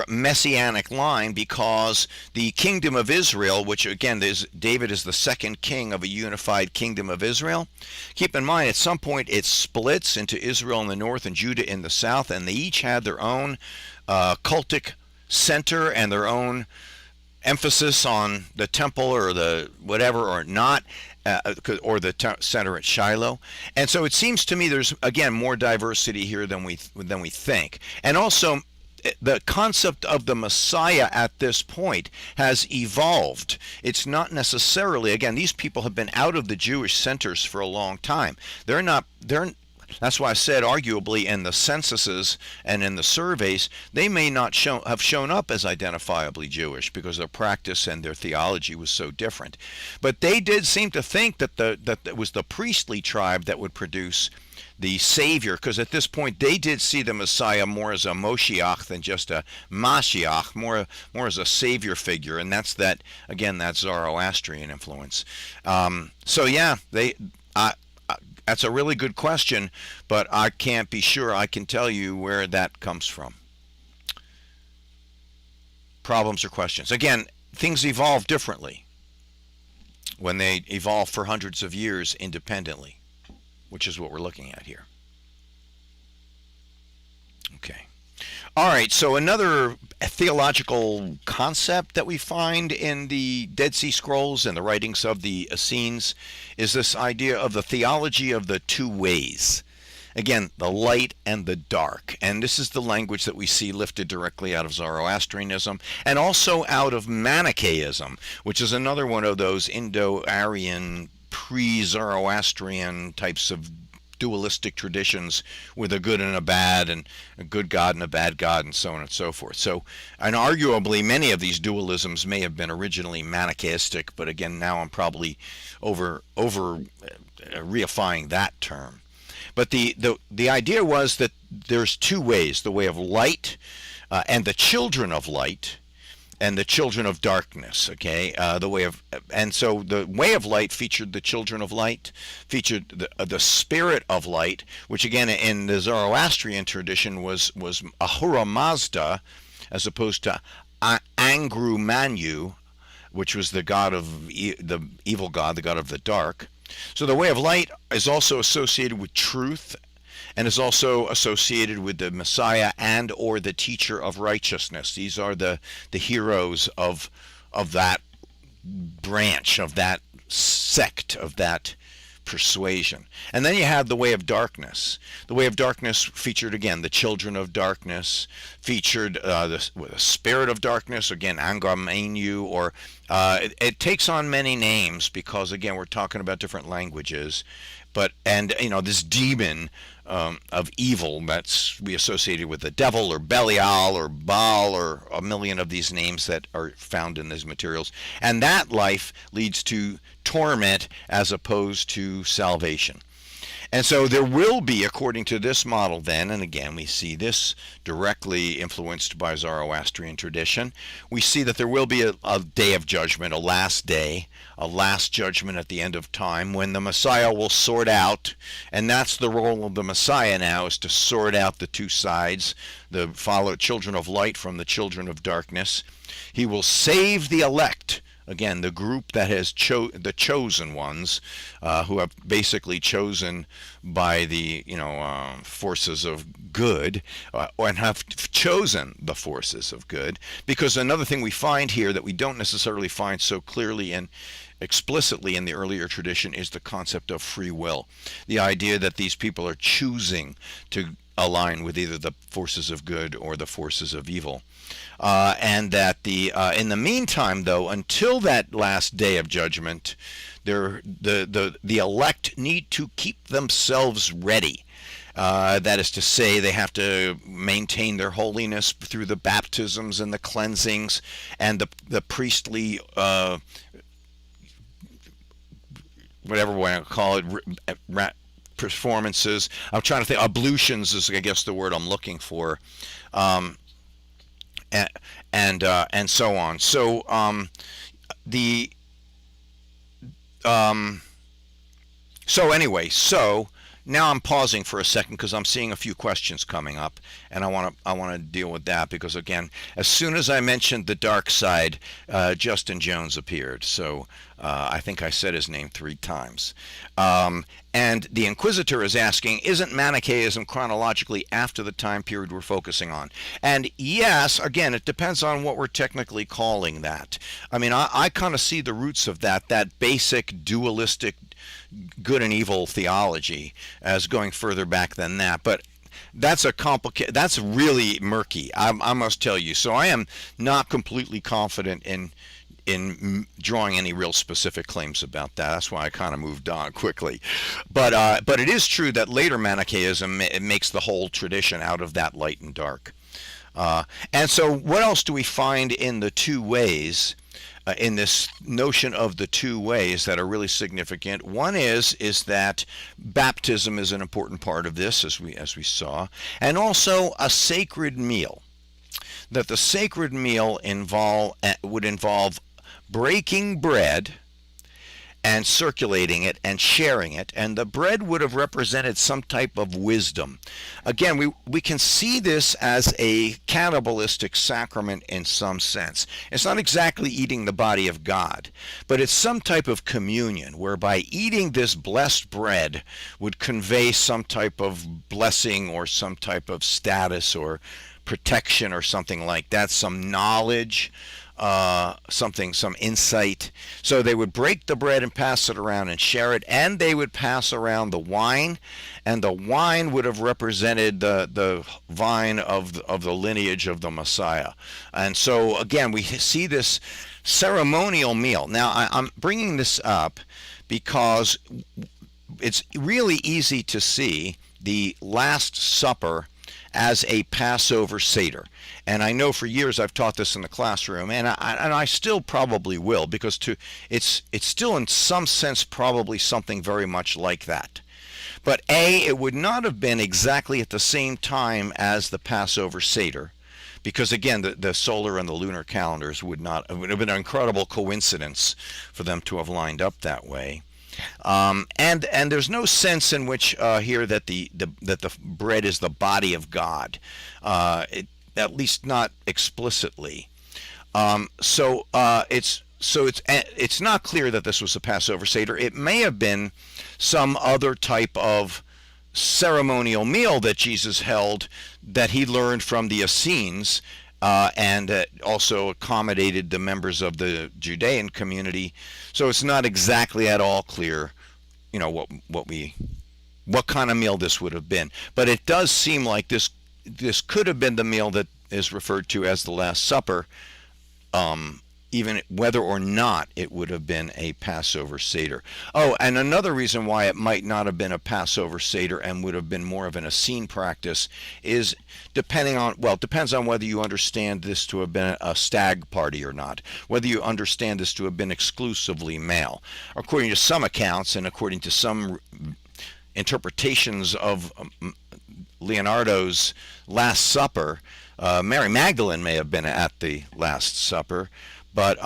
messianic line, because the kingdom of Israel, which again, David is the second king of a unified kingdom of Israel. Keep in mind, at some point it splits into Israel in the north and Judah in the south, and they each had their own cultic center and their own emphasis on the temple or the whatever or not, or the center at Shiloh. And so it seems to me there's again more diversity here than we think. And also, the concept of the Messiah at this point has evolved. It's not necessarily, again, these people have been out of the Jewish centers for a long time. That's why I said, arguably, in the censuses and in the surveys, they may not have shown up as identifiably Jewish because their practice and their theology was so different. But they did seem to think that it was the priestly tribe that would produce the Savior, because at this point they did see the Messiah more as a Moshiach than just a Mashiach, more as a Savior figure, and that's that Zoroastrian influence. So yeah, that's a really good question, but I can't be sure I can tell you where that comes from. Problems or questions? Again, things evolve differently when they evolve for hundreds of years independently, which is what we're looking at here. Okay. All right, so another theological concept that we find in the Dead Sea Scrolls and the writings of the Essenes is this idea of the theology of the two ways. Again, the light and the dark. And this is the language that we see lifted directly out of Zoroastrianism and also out of Manichaeism, which is another one of those Indo-Aryan, pre-Zoroastrian types of dualistic traditions with a good and a bad, and a good God and a bad God, and so on and so forth. So, and arguably many of these dualisms may have been originally Manichaeistic, but again, now I'm probably over reifying that term. But the idea was that there's two ways: the way of light and the children of light, and the children of darkness. Okay, and so the way of light featured the children of light, featured the spirit of light, which again in the Zoroastrian tradition was Ahura Mazda, as opposed to Angru Manu, which was the god of the evil god, the god of the dark. So the way of light is also associated with truth, and is also associated with the Messiah and or the teacher of righteousness. These are the heroes of that branch, of that sect, of that persuasion. And then you have the way of darkness. The way of darkness featured again the children of darkness, featured the spirit of darkness, again Angamenu, or it takes on many names because again we're talking about different languages. But and you know this demon of evil that's we associated with the devil or Belial or Baal or a million of these names that are found in these materials, and that life leads to torment as opposed to salvation. And so there will be, according to this model then, and again we see this directly influenced by Zoroastrian tradition, we see that there will be a day of judgment, a last day, a last judgment at the end of time when the Messiah will sort out, and that's the role of the Messiah now, is to sort out the two sides, the follow children of light from the children of darkness. He will save the elect, again, the group that has the chosen ones, who have basically chosen by the forces of good, and have chosen the forces of good. Because another thing we find here that we don't necessarily find so clearly and explicitly in the earlier tradition is the concept of free will. The idea that these people are choosing to align with either the forces of good or the forces of evil. And that in the meantime, though, until that last day of judgment, the elect need to keep themselves ready. That is to say, they have to maintain their holiness through the baptisms and the cleansings and the priestly whatever way I call it, performances. I'm trying to think. Ablutions is, I guess, the word I'm looking for, and so on. So so anyway, so now I'm pausing for a second because I'm seeing a few questions coming up, and I want to deal with that because again, as soon as I mentioned the dark side, Justin Jones appeared. So I think I said his name 3 times. And the Inquisitor is asking, isn't Manichaeism chronologically after the time period we're focusing on? And yes, again, it depends on what we're technically calling that. I mean, I kind of see the roots of that basic dualistic good and evil theology as going further back than that. But that's that's really murky, I must tell you. So I am not completely confident in drawing any real specific claims about that. That's why I kind of moved on quickly. But it is true that later Manichaeism makes the whole tradition out of that light and dark. And so what else do we find in the two ways, in this notion of the two ways that are really significant? One is that baptism is an important part of this, as we saw, and also a sacred meal. That the sacred meal would involve breaking bread and circulating it and sharing it, and the bread would have represented some type of wisdom. Again, we can see this as a cannibalistic sacrament in some sense. It's not exactly eating the body of God, but it's some type of communion whereby eating this blessed bread would convey some type of blessing or some type of status or protection or something like that, some knowledge, some insight. So they would break the bread and pass it around and share it, and they would pass around the wine, and the wine would have represented the vine of the lineage of the Messiah. And so again, we see this ceremonial meal. Now I'm bringing this up because it's really easy to see the Last Supper as a Passover Seder. And I know for years I've taught this in the classroom, and I still probably will, because it's still in some sense probably something very much like that. But it would not have been exactly at the same time as the Passover Seder, because again, the solar and the lunar calendars would have been an incredible coincidence for them to have lined up that way. And there's no sense in which here that the bread is the body of God, at least not explicitly. So it's not clear that this was a Passover Seder. It may have been some other type of ceremonial meal that Jesus held that he learned from the Essenes, and also accommodated the members of the Judean community. So it's not exactly at all clear what kind of meal this would have been. But it does seem like this could have been the meal that is referred to as the Last Supper, even whether or not it would have been a Passover Seder. Oh, and another reason why it might not have been a Passover Seder and would have been more of an Essene practice is it depends on whether you understand this to have been a stag party or not, whether you understand this to have been exclusively male. According to some accounts and according to some interpretations of Leonardo's Last Supper, Mary Magdalene may have been at the Last Supper, but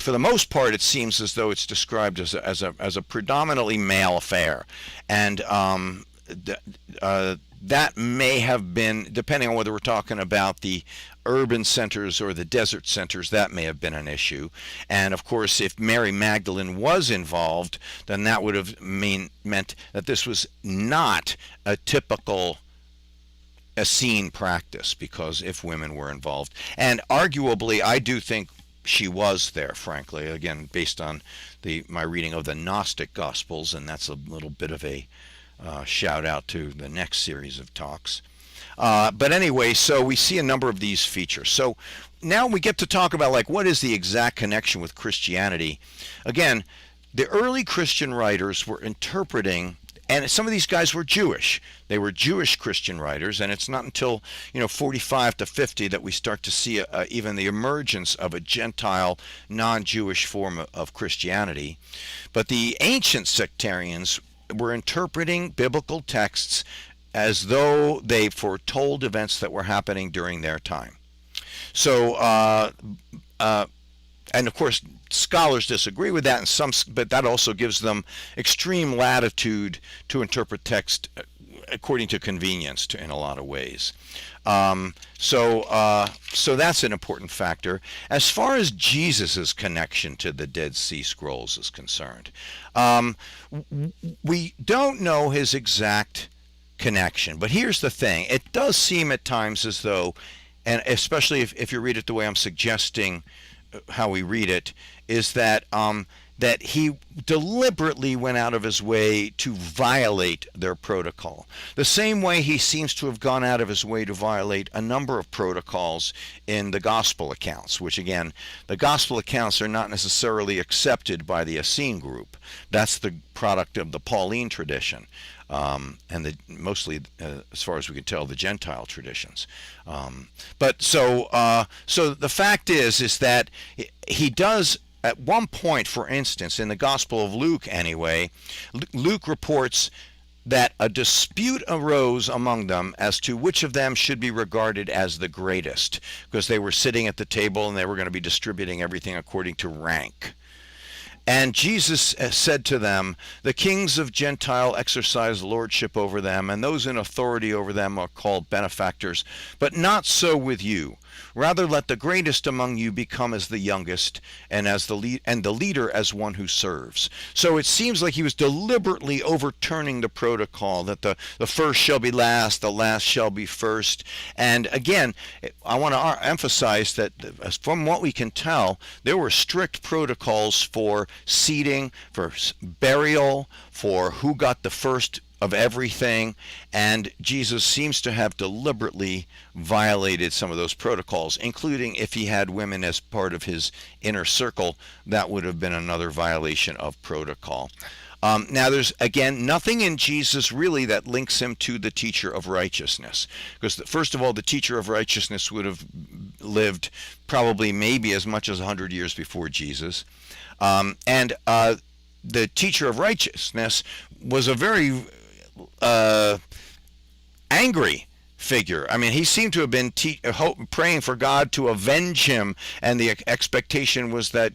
for the most part, it seems as though it's described as a predominantly male affair, and that may have been, depending on whether we're talking about the urban centers or the desert centers, that may have been an issue. And of course, if Mary Magdalene was involved, then that would have meant that this was not a typical Essene practice, because if women were involved, and arguably, I do think she was there, frankly, again, based on my reading of the Gnostic Gospels, and that's a little bit of a shout out to the next series of talks. But anyway, so we see a number of these features. So now we get to talk about, like, what is the exact connection with Christianity. Again, the early Christian writers were interpreting, and some of these guys were Jewish. They were Jewish Christian writers, and it's not until 45 to 50 that we start to see even the emergence of a Gentile, non-Jewish form of Christianity. But the ancient sectarians were interpreting biblical texts as though they foretold events that were happening during their time. So, and of course, scholars disagree with that, but that also gives them extreme latitude to interpret text according to convenience in a lot of ways. So that's an important factor. As far as Jesus' connection to the Dead Sea Scrolls is concerned, we don't know his exact connection. But here's the thing. It does seem at times as though, and especially if you read it the way I'm suggesting how we read it, is that that he deliberately went out of his way to violate their protocol. The same way he seems to have gone out of his way to violate a number of protocols in the gospel accounts, which again, the gospel accounts are not necessarily accepted by the Essene group. That's the product of the Pauline tradition. And mostly, as far as we can tell, the Gentile traditions. But so the fact is that he does, at one point, for instance, in the Gospel of Luke anyway, Luke reports that a dispute arose among them as to which of them should be regarded as the greatest, because they were sitting at the table and they were going to be distributing everything according to rank. And Jesus said to them, the kings of Gentile exercise lordship over them, and those in authority over them are called benefactors, but not so with you. Rather, let the greatest among you become as the youngest, and the leader as one who serves. So it seems like he was deliberately overturning the protocol that the first shall be last, the last shall be first. And again, I want to emphasize that from what we can tell, there were strict protocols for seating, for burial, for who got the first of everything, and Jesus seems to have deliberately violated some of those protocols, including if he had women as part of his inner circle. That would have been another violation of protocol. Now, there's, again, nothing in Jesus really that links him to the teacher of righteousness, because first of all, the teacher of righteousness would have lived probably maybe as much as 100 years before Jesus, and the teacher of righteousness was a very angry figure. I mean, he seemed to have been praying for God to avenge him, and the expectation was that,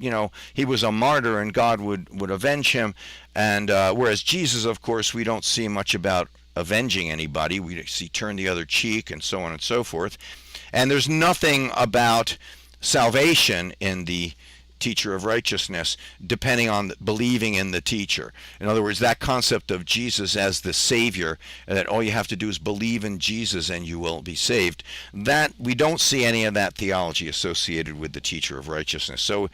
he was a martyr and God would avenge him. And whereas Jesus, of course, we don't see much about avenging anybody. We see turn the other cheek and so on and so forth. And there's nothing about salvation in the teacher of righteousness depending on believing in the teacher. In other words, that concept of Jesus as the Savior, that all you have to do is believe in Jesus and you will be saved, that we don't see any of that theology associated with the teacher of righteousness. So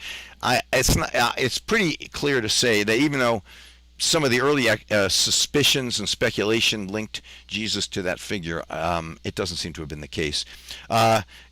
it's pretty clear to say that even though some of the early suspicions and speculation linked Jesus to that figure. It doesn't seem to have been the case.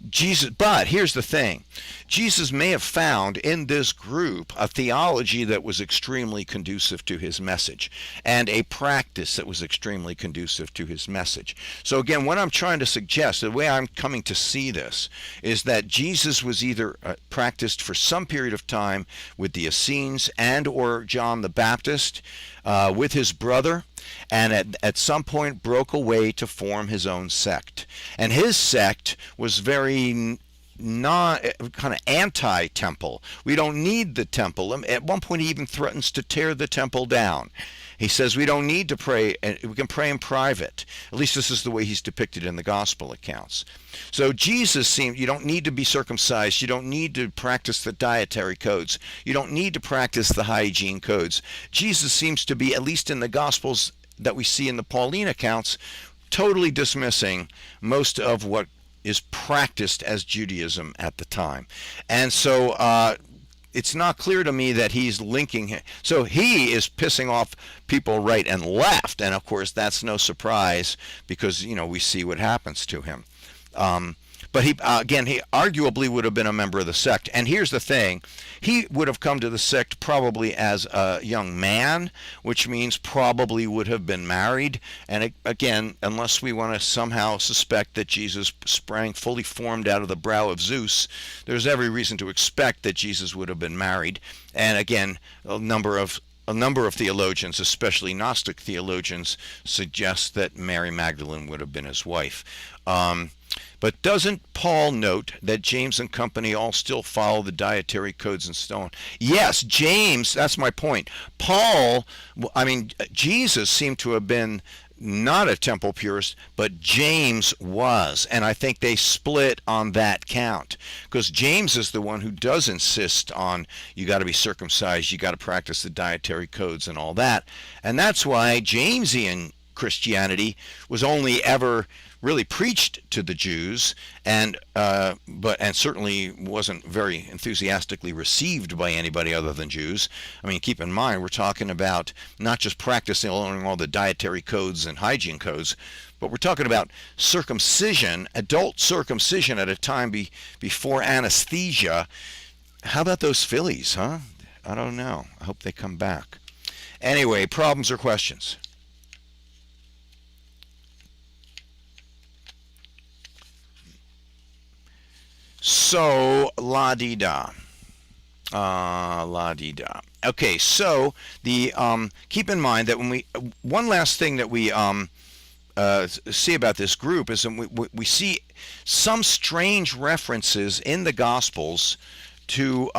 Jesus, but here's the thing: Jesus may have found in this group a theology that was extremely conducive to his message, and a practice that was extremely conducive to his message. So again, what I'm trying to suggest, the way I'm coming to see this, is that Jesus was either practiced for some period of time with the Essenes and or John the Baptist, with his brother, and at some point broke away to form his own sect. And his sect was very not kind of anti-temple. We don't need the temple. At one point he even threatens to tear the temple down. He says we don't need to pray, and we can pray in private. At least this is the way he's depicted in the gospel accounts. So Jesus seemed, you don't need to be circumcised. You don't need to practice the dietary codes. You don't need to practice the hygiene codes. Jesus seems to be, at least in the gospels that we see in the Pauline accounts, totally dismissing most of what is practiced as Judaism at the time. And so it's not clear to me that he's linking. So he is pissing off people right and left, and of course that's no surprise because we see what happens to him. But he again, he arguably would have been a member of the sect. And here's the thing: he would have come to the sect probably as a young man, which means probably would have been married. And again, unless we want to somehow suspect that Jesus sprang fully formed out of the brow of Zeus, there's every reason to expect that Jesus would have been married. And again, a number of theologians, especially Gnostic theologians, suggest that Mary Magdalene would have been his wife. But doesn't Paul note that James and company all still follow the dietary codes and so on? Yes, James, that's my point. Jesus seemed to have been not a temple purist, but James was. And I think they split on that count, because James is the one who does insist on you got to be circumcised, you got to practice the dietary codes and all that. And that's why Jamesian Christianity was only ever really preached to the Jews, and certainly wasn't very enthusiastically received by anybody other than Jews. I mean, keep in mind, we're talking about not just practicing all the dietary codes and hygiene codes, but we're talking about circumcision, adult circumcision at a time before anesthesia. How about those fillies, huh? I don't know. I hope they come back. Anyway, problems or questions? So, la-di-da. La-di-da. Okay, so keep in mind that one last thing that we see about this group is that we see some strange references in the Gospels to,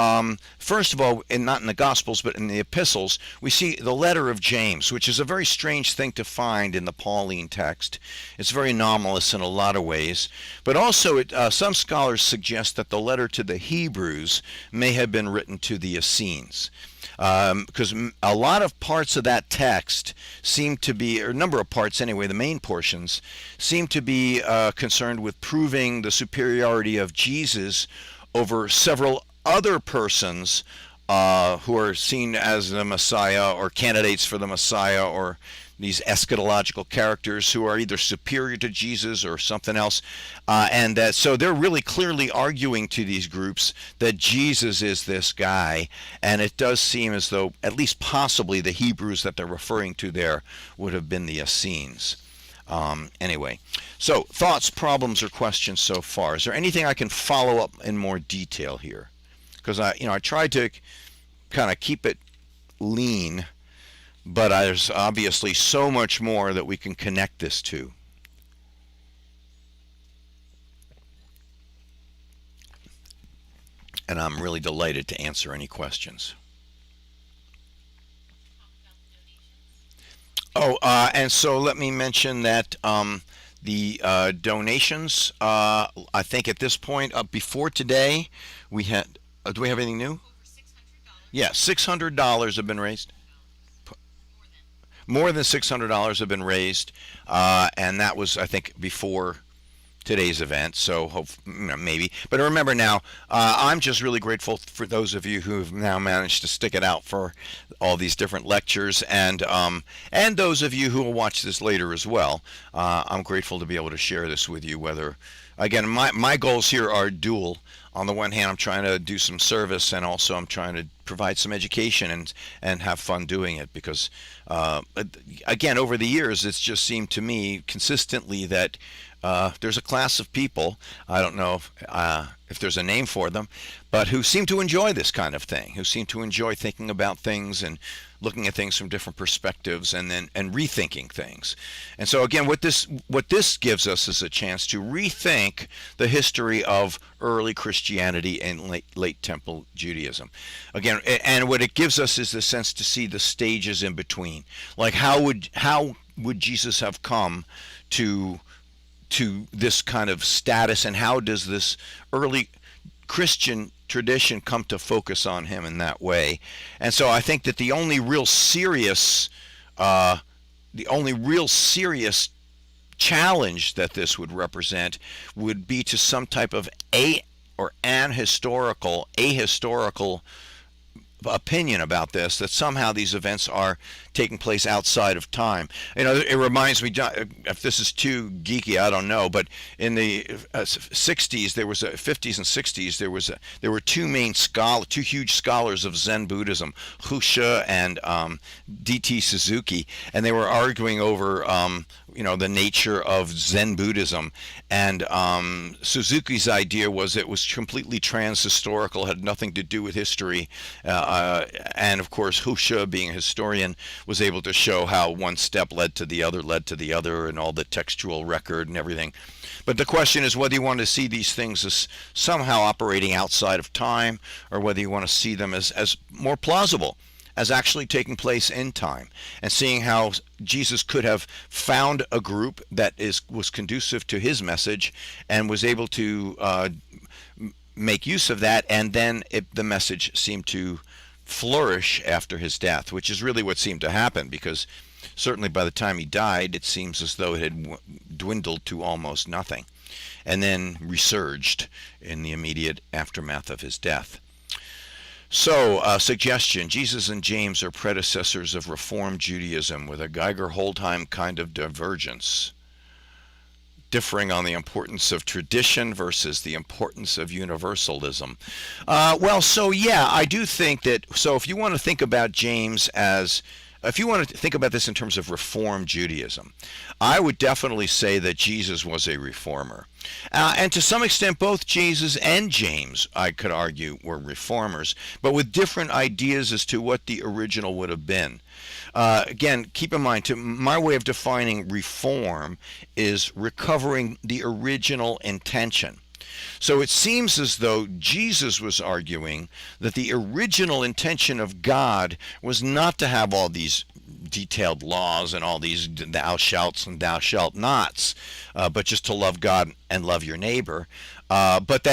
first of all, and not in the Gospels, but in the epistles, we see the letter of James, which is a very strange thing to find in the Pauline text. It's very anomalous in a lot of ways. But also, some scholars suggest that the letter to the Hebrews may have been written to the Essenes. Because a lot of parts of that text seem to be, or a number of parts anyway, the main portions, seem to be concerned with proving the superiority of Jesus over several other persons who are seen as the Messiah or candidates for the Messiah, or these eschatological characters who are either superior to Jesus or something else. So they're really clearly arguing to these groups that Jesus is this guy, and it does seem as though at least possibly the Hebrews that they're referring to there would have been the Essenes. Anyway, so thoughts, problems, or questions so far? Is there anything I can follow up in more detail here? Because I tried to kind of keep it lean, but there's obviously so much more that we can connect this to. And I'm really delighted to answer any questions. Oh, and so let me mention that the donations, I think at this point, before today, we had, do we have anything new? Over $600. Yeah, $600 have been raised. More than $600 have been raised, and that was, I think, before today's event. So maybe. But remember now, I'm just really grateful for those of you who have now managed to stick it out for all these different lectures, and those of you who will watch this later as well. I'm grateful to be able to share this with you. Whether again, my goals here are dual. On the one hand, I'm trying to do some service, and also I'm trying to provide some education and have fun doing it. Because again, over the years, it's just seemed to me consistently that there's a class of people, I don't know if there's a name for them, but who seem to enjoy this kind of thing, who seem to enjoy thinking about things and looking at things from different perspectives, and rethinking things. And so again, what this gives us is a chance to rethink the history of early Christianity and late Temple Judaism. Again, and what it gives us is the sense to see the stages in between. Like how would Jesus have come to this kind of status, and how does this early Christian tradition come to focus on him in that way? And so I think that the only real serious challenge that this would represent would be to some type of ahistorical opinion about this, that somehow these events are taking place outside of time. It reminds me, if this is too geeky, I don't know, but in the 60s, 50s and 60s, there were two huge scholars of Zen Buddhism, Husha and D.T. Suzuki, and they were arguing over the nature of Zen Buddhism. And Suzuki's idea was it was completely trans-historical, had nothing to do with history. And of course, Husha, being a historian, was able to show how one step led to the other, and all the textual record and everything. But the question is whether you want to see these things as somehow operating outside of time, or whether you want to see them as more plausible, as actually taking place in time, and seeing how Jesus could have found a group that was conducive to his message and was able to make use of that, and then the message seemed to flourish after his death, which is really what seemed to happen, because certainly by the time he died, it seems as though it had dwindled to almost nothing, and then resurged in the immediate aftermath of his death. So, suggestion: Jesus and James are predecessors of Reformed Judaism with a Geiger-Holtheim kind of divergence, differing on the importance of tradition versus the importance of universalism. I do think that, so if you want to think about James if you want to think about this in terms of Reformed Judaism, I would definitely say that Jesus was a reformer. And to some extent, both Jesus and James, I could argue, were reformers, but with different ideas as to what the original would have been. Again, keep in mind, my way of defining reform is recovering the original intention. So it seems as though Jesus was arguing that the original intention of God was not to have all these detailed laws and all these thou shalt and thou shalt nots, but just to love God and love your neighbor. According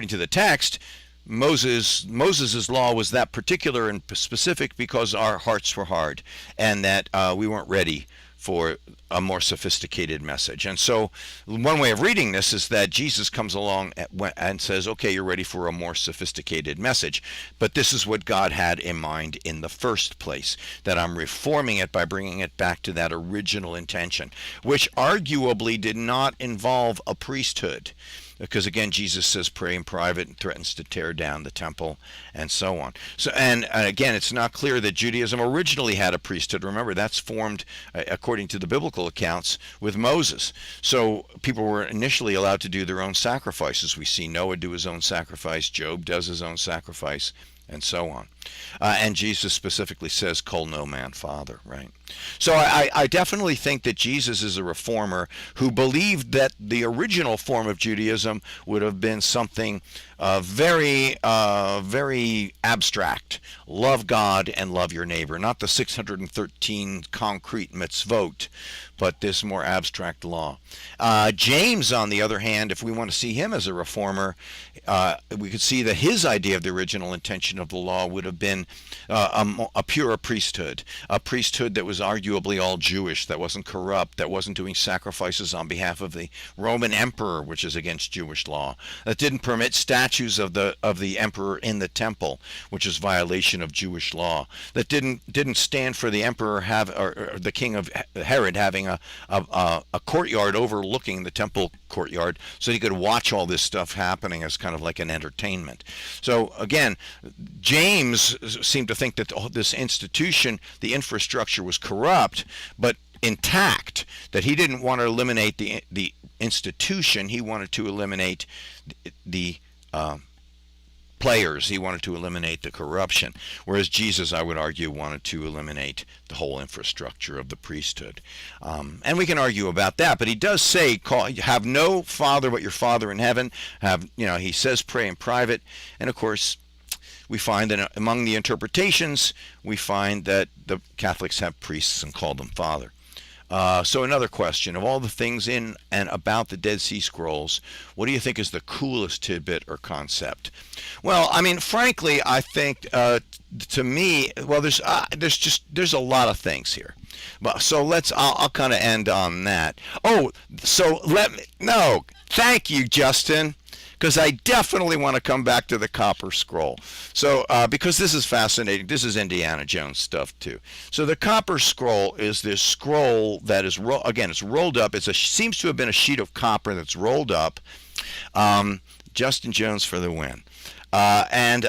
to the text, Moses' law was that particular and specific because our hearts were hard, and that we weren't ready for a more sophisticated message. And so one way of reading this is that Jesus comes along and says, okay, you're ready for a more sophisticated message, but this is what God had in mind in the first place, that I'm reforming it by bringing it back to that original intention, which arguably did not involve a priesthood. Because again, Jesus says pray in private and threatens to tear down the temple, and so on. So, and again, it's not clear that Judaism originally had a priesthood. Remember, that's formed, according to the biblical accounts, with Moses. So people were initially allowed to do their own sacrifices. We see Noah do his own sacrifice, Job does his own sacrifice, and so on. And Jesus specifically says, call no man father, right? So I definitely think that Jesus is a reformer who believed that the original form of Judaism would have been something very abstract. Love God and love your neighbor. Not the 613 concrete mitzvot, but this more abstract law. James, on the other hand, if we want to see him as a reformer, we could see that his idea of the original intention of the law would have been a pure priesthood, a priesthood that was arguably all Jewish, that wasn't corrupt, that wasn't doing sacrifices on behalf of the Roman emperor, which is against Jewish law, that didn't permit statues of the emperor in the temple, which is violation of Jewish law, that didn't stand for the emperor or the king of Herod having a courtyard overlooking the temple courtyard so he could watch all this stuff happening as kind of like an entertainment. So again, James seemed to think that this institution, the infrastructure, was corrupt but intact, that he didn't want to eliminate the institution, he wanted to eliminate the players. He wanted to eliminate the corruption, whereas Jesus, I would argue, wanted to eliminate the whole infrastructure of the priesthood. And we can argue about that, but he does say, have no father but your Father in heaven. He says pray in private, and of course, we find that among the interpretations, we find that the Catholics have priests and call them Father. So another question, of all the things in and about the Dead Sea Scrolls, what do you think is the coolest tidbit or concept? Well, I mean, frankly, I think to me, well, there's a lot of things here. But so I'll kind of end on that. Oh, so thank you, Justin, because I definitely want to come back to the Copper Scroll. So, because this is fascinating, this is Indiana Jones stuff too. So the Copper Scroll is this scroll that is, it's rolled up. Seems to have been a sheet of copper that's rolled up. Justin Jones for the win. Again,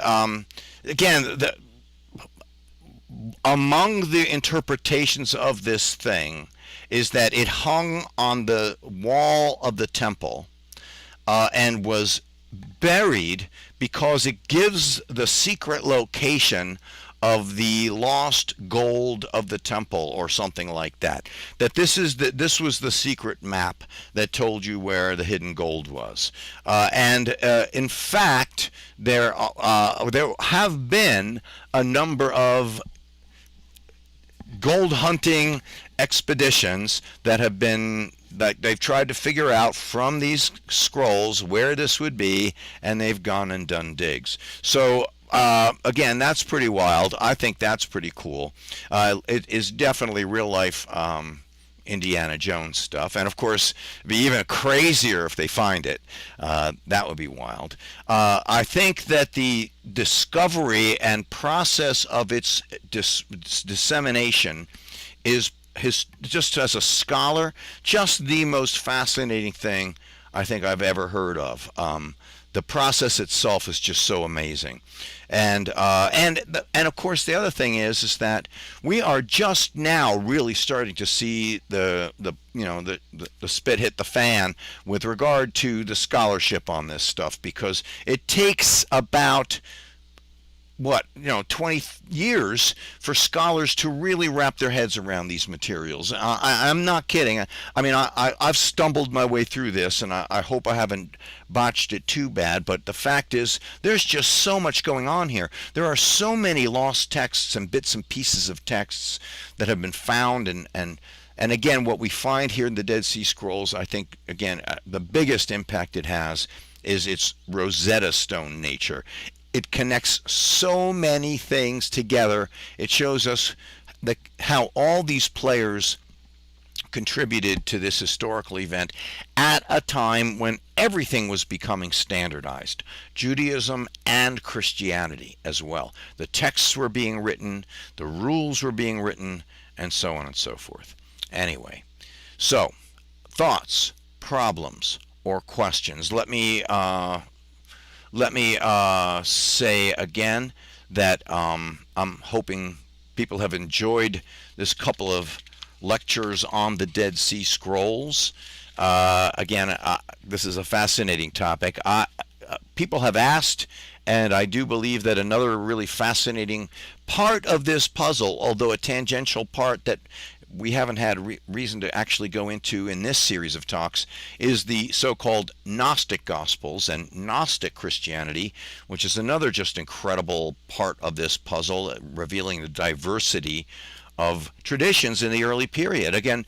among the interpretations of this thing is that it hung on the wall of the temple, and was buried because it gives the secret location of the lost gold of the temple or something like that. That this was the secret map that told you where the hidden gold was. In fact, there have been a number of gold hunting expeditions that they've tried to figure out from these scrolls where this would be, and they've gone and done digs. So again, that's pretty wild. I think that's pretty cool. It is definitely real life Indiana Jones stuff, and of course it'd be even crazier if they find it. That would be wild. I think that the discovery and process of its dissemination is just as a scholar, just the most fascinating thing I think I've ever heard of. The process itself is just so amazing, and of course the other thing is that we are just now really starting to see the spit hit the fan with regard to the scholarship on this stuff, because it takes about 20 years for scholars to really wrap their heads around these materials. I'm not kidding. I mean, I've stumbled my way through this, and I hope I haven't botched it too bad, but the fact is, there's just so much going on here. There are so many lost texts and bits and pieces of texts that have been found, and again, what we find here in the Dead Sea Scrolls, I think, again, the biggest impact it has is its Rosetta Stone nature. It connects so many things together. It shows us how all these players contributed to this historical event at a time when everything was becoming standardized. Judaism and Christianity as well. The texts were being written, the rules were being written, and so on and so forth. Anyway, so thoughts, problems, or questions. Let me say again that I'm hoping people have enjoyed this couple of lectures on the Dead Sea Scrolls. Again, this is a fascinating topic. People have asked, and I do believe that another really fascinating part of this puzzle, although a tangential part that we haven't had reason to actually go into in this series of talks, is the so-called Gnostic Gospels and Gnostic Christianity, which is another just incredible part of this puzzle, revealing the diversity of traditions in the early period. Again,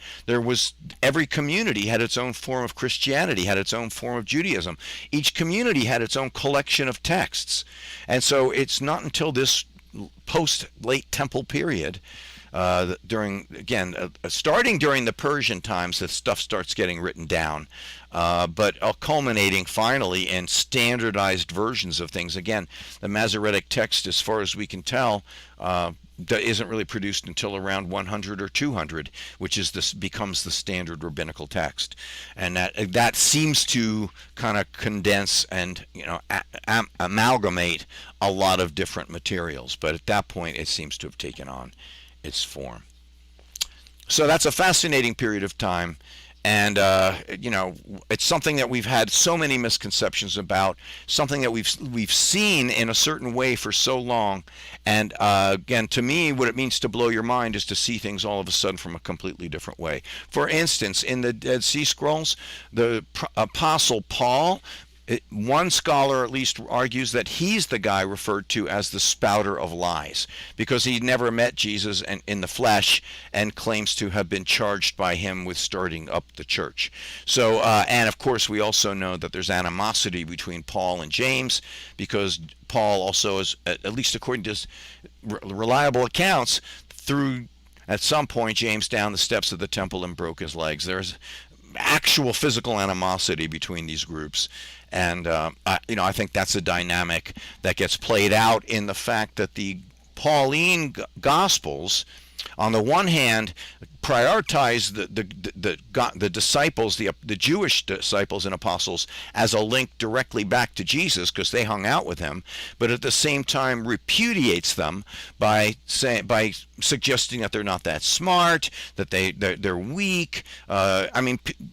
every community had its own form of Christianity, had its own form of Judaism. Each community had its own collection of texts. And so it's not until this post late temple period, during, again, starting during the Persian times, that stuff starts getting written down, but culminating finally in standardized versions of things. Again, the Masoretic text, as far as we can tell, that isn't really produced until around 100 or 200, which is this becomes the standard rabbinical text, and that seems to kind of condense and, amalgamate a lot of different materials. But at that point, it seems to have taken on its form. So that's a fascinating period of time, and it's something that we've had so many misconceptions about, something that we've seen in a certain way for so long. And again, to me, what it means to blow your mind is to see things all of a sudden from a completely different way. For instance, in the Dead Sea Scrolls, the Apostle Paul, one scholar at least argues that he's the guy referred to as the spouter of lies, because he never met Jesus in the flesh, and claims to have been charged by him with starting up the church. So, and of course, we also know that there's animosity between Paul and James, because Paul also is, at least according to reliable accounts, threw at some point James down the steps of the temple and broke his legs. There's actual physical animosity between these groups. And I think that's a dynamic that gets played out in the fact that the Pauline Gospels, on the one hand, prioritize the disciples, the Jewish disciples and apostles, as a link directly back to Jesus, because they hung out with him, but at the same time repudiates them by suggesting that they're not that smart, that they're weak.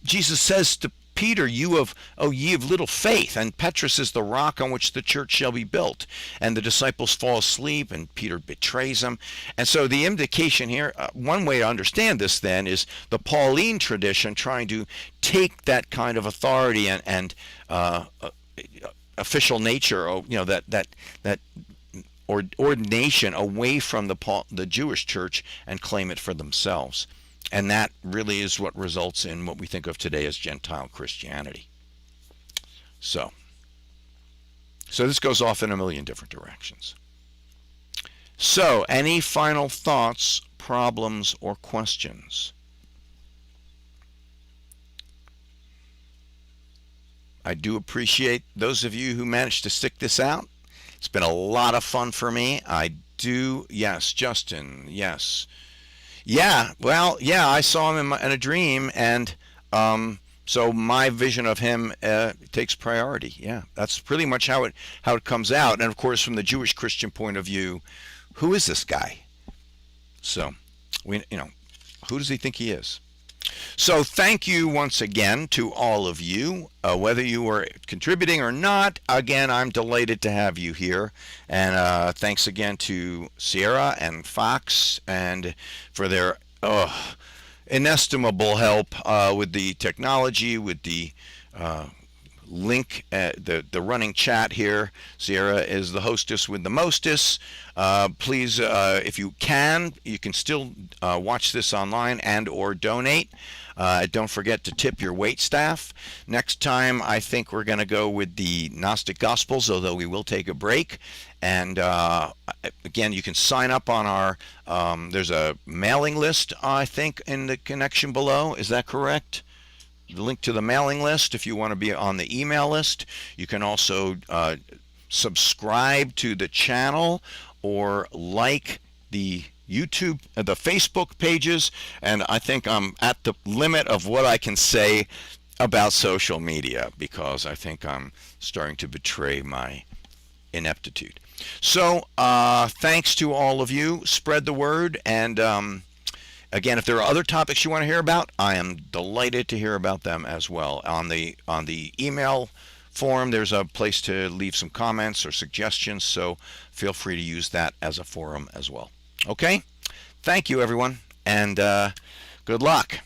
Jesus says to Peter, ye of little faith, and Petrus is the rock on which the church shall be built. And the disciples fall asleep, and Peter betrays them. And so the indication here, one way to understand this then, is the Pauline tradition trying to take that kind of authority and official nature, that ordination away from the Jewish church and claim it for themselves. And that really is what results in what we think of today as Gentile Christianity. So this goes off in a million different directions. So, any final thoughts, problems, or questions? I do appreciate those of you who managed to stick this out. It's been a lot of fun for me. I do. Yes, Justin. Yes. Yeah, well, yeah, I saw him in a dream, and so my vision of him takes priority. Yeah, that's pretty much how it comes out. And of course, from the Jewish Christian point of view, who is this guy? So, who does he think he is? So thank you once again to all of you, whether you were contributing or not. Again, I'm delighted to have you here, and thanks again to Sierra and Fox and for their inestimable help with the technology, with the link, the running chat here. Sierra is the hostess with the mostess. Please, if you can still watch this online and or donate. Don't forget to tip your wait staff. Next time, I think we're going to go with the Gnostic Gospels, although we will take a break. And again, you can sign up on our, there's a mailing list, I think, in the connection below. Is that correct? The link to the mailing list if you want to be on the email list. You can also subscribe to the channel or like the YouTube, the Facebook pages, and I think I'm at the limit of what I can say about social media, because I think I'm starting to betray my ineptitude. So thanks to all of you. Spread the word, and again, if there are other topics you want to hear about, I am delighted to hear about them as well. On the email forum, there's a place to leave some comments or suggestions, so feel free to use that as a forum as well. Okay? Thank you, everyone, and good luck.